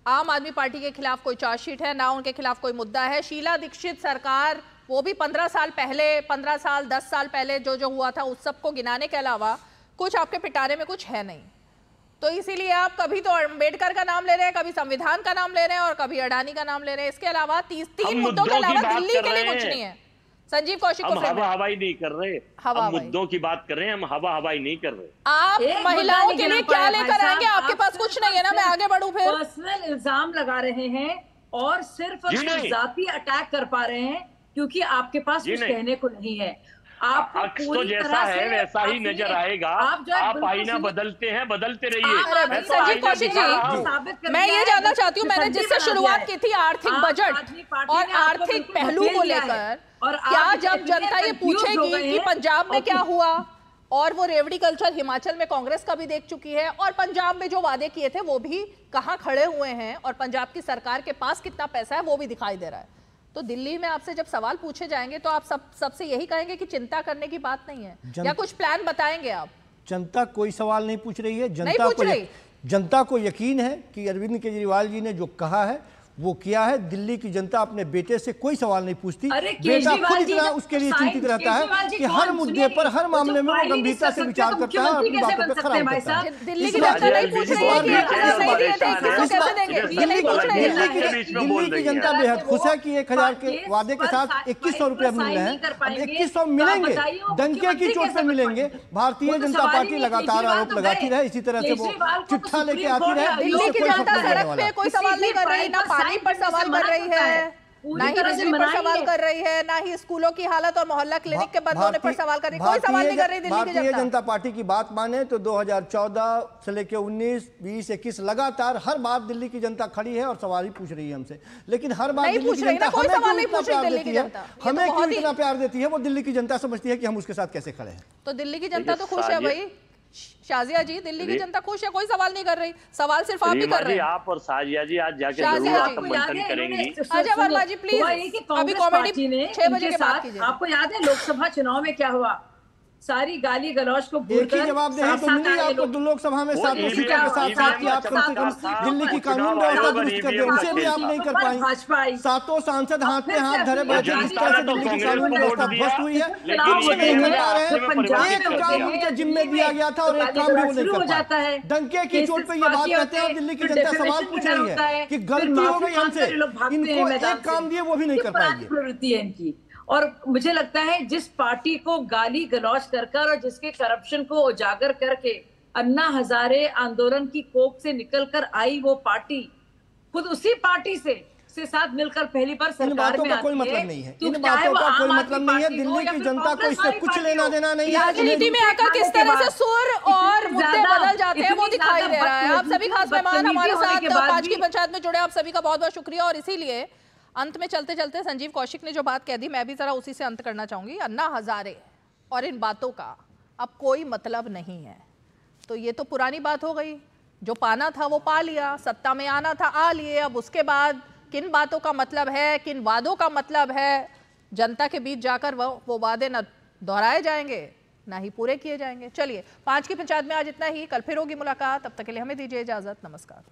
आम आदमी पार्टी के खिलाफ कोई चार्जशीट है, ना उनके खिलाफ कोई मुद्दा है। शीला दीक्षित सरकार, वो भी 15 साल पहले, 15 साल 10 साल पहले जो हुआ था उस सबको गिनाने के अलावा कुछ आपके पिटारे में कुछ है नहीं। तो इसीलिए आप कभी तो अम्बेडकर का नाम ले रहे हैं, कभी संविधान का नाम ले रहे हैं और कभी अडानी का नाम ले रहे हैं। इसके अलावा 3 मुद्दों के अलावा दिल्ली के लिए कुछ नहीं है। संजीव कौशिक को हवा हवाई नहीं कर रहे, हम मुद्दों की बात कर रहे हैं, हम हवा हवाई नहीं कर रहे। आप महिलाओं के लिए क्या लेकर आएंगे? आपके पास कुछ नहीं है ना। मैं आगे बढ़ूं फिर। पर्सनल इल्जाम लगा रहे हैं और सिर्फ जाती अटैक कर पा रहे हैं क्योंकि आपके पास कुछ कहने को नहीं है। अक्स तो जैसा है वैसा ही नजर आएगा। आप आईना बदलते हैं, बदलते रहिए। संजीव कौशिक जी, मैं ये जानना चाहती हूँ, मैंने जिससे शुरुआत की थी आर्थिक बजट और आर्थिक पहलू को लेकर, क्या जब जनता ये पूछेगी कि पंजाब में क्या हुआ, और वो रेवड़ी कल्चर हिमाचल में कांग्रेस का भी देख चुकी है, और पंजाब में जो वादे किए थे वो भी कहाँ खड़े हुए हैं, और पंजाब की सरकार के पास कितना पैसा है वो भी दिखाई दे रहा है। तो दिल्ली में आपसे जब सवाल पूछे जाएंगे तो आप सबसे यही कहेंगे कि चिंता करने की बात नहीं है, या कुछ प्लान बताएंगे आप? जनता कोई सवाल नहीं पूछ रही है। जनता को यकीन है कि अरविंद केजरीवाल जी ने जो कहा है वो किया है। दिल्ली की जनता अपने बेटे से कोई सवाल नहीं पूछती। बेटा खुद इतना उसके लिए चिंतित रहता है कि हर मुद्दे पर, हर मामले में वो गंभीरता से विचार करता है और अपनी बातों पर खरा उतरता है। दिल्ली की जनता नहीं पूछ रही है कि नहीं दिए थे, किसको कैसे देंगे, ये नहीं पूछ रही है। दिल्ली की जनता बेहद खुश है कि 1000 के वादे के साथ 2100 रुपया मिल रहे हैं। अब 2100 मिलेंगे, डंके की चोट पे मिलेंगे। भारतीय जनता पार्टी लगातार आरोप लगाती रहे, इसी तरह से वो चिट्ठा लेके आती रहे। दिल्ली की जनता सड़क पे कोई सवाल नहीं कर रही, ना पानी पर सवाल कर रही है, ना ही बिजली पर सवाल कर रही है, ना ही स्कूलों की हालत और मोहल्ला क्लिनिक के बंद होने पर सवाल कर रही है। कोई सवाल नहीं कर रही दिल्ली की जनता। भारतीय जनता पार्टी की बात माने तो 2014 से लेकर 19, 20, 21 लगातार हर बार दिल्ली की जनता खड़ी है और सवाल ही पूछ रही है हमसे। लेकिन हर बार दिल्ली की जनता हमें क्यों इतना प्यार देती है, हमें क्यों इतना प्यार देती है? वो दिल्ली की जनता समझती है कि हम उसके साथ कैसे खड़े हैं। तो दिल्ली की जनता तो खुश है भाई। शाजिया जी, दिल्ली की जनता खुश है, कोई सवाल नहीं कर रही। सवाल सिर्फ आप ही कर रहे हैं। आप और शाजिया जी आज जाके जरूर मंथन करेंगी। अजय वर्मा जी प्लीज, अभी कॉमेडी 6 बजे के बाद कीजिए। आपको याद है लोकसभा चुनाव में क्या हुआ? सारी गाली गलौज को एक ही जवाब दें तो मिली आपको लोकसभा में 7 सीटों के साथ साथ कि आप कम से कम दिल्ली की कानून व्यवस्था दुरुस्त कर दें, उसे भी आप नहीं कर पाएंगे। 7 सांसद हाथ पे हाथ धरे बैठे, जिस तरह से दिल्ली की कानून व्यवस्था ध्वस्त हुई है, कुछ नहीं कर पा रहे हैं। एक काम उनके जिम्मे दिया गया था और एक काम भी वो नहीं कर पाए। डंके की चोट पे ये बात कहते हैं और दिल्ली की जनता सवाल पूछ रही है कि गलती हो गई हमसे, इनको एक काम दिए वो भी नहीं कर पाएंगे। प्रवृत्ति है इनकी। और मुझे लगता है जिस पार्टी को गाली गलौज कर और जिसके करप्शन को उजागर करके अन्ना हजारे आंदोलन की कोख से निकलकर आई वो पार्टी, खुद उसी पार्टी से साथ मिलकर पहली बार सरकार में कोई मतलब नहीं है। इन बातों का कोई मतलब नहीं है। दिल्ली की जनता को इससे कुछ लेना देना नहीं है। राजनीति में आकर किस तरह से सुर और मुद्दे बदल जाते हैं वो दिखाई दे रहा है। आप सभी खास मेहमान हमारे साथ 5 की पंचायत में जुड़े, आप सभी का बहुत बहुत शुक्रिया। और इसीलिए अंत में चलते चलते संजीव कौशिक ने जो बात कह दी, मैं भी जरा उसी से अंत करना चाहूंगी। अन्ना हजारे और इन बातों का अब कोई मतलब नहीं है। तो ये तो पुरानी बात हो गई, जो पाना था वो पा लिया, सत्ता में आना था आ लिए। अब उसके बाद किन बातों का मतलब है, किन वादों का मतलब है, जनता के बीच जाकर वो वादे न दोहराए जाएंगे ना ही पूरे किए जाएंगे। चलिए 5 की पंचायत में आज इतना ही। कल फिर होगी मुलाकात, तब तक के लिए हमें दीजिए इजाजत। नमस्कार।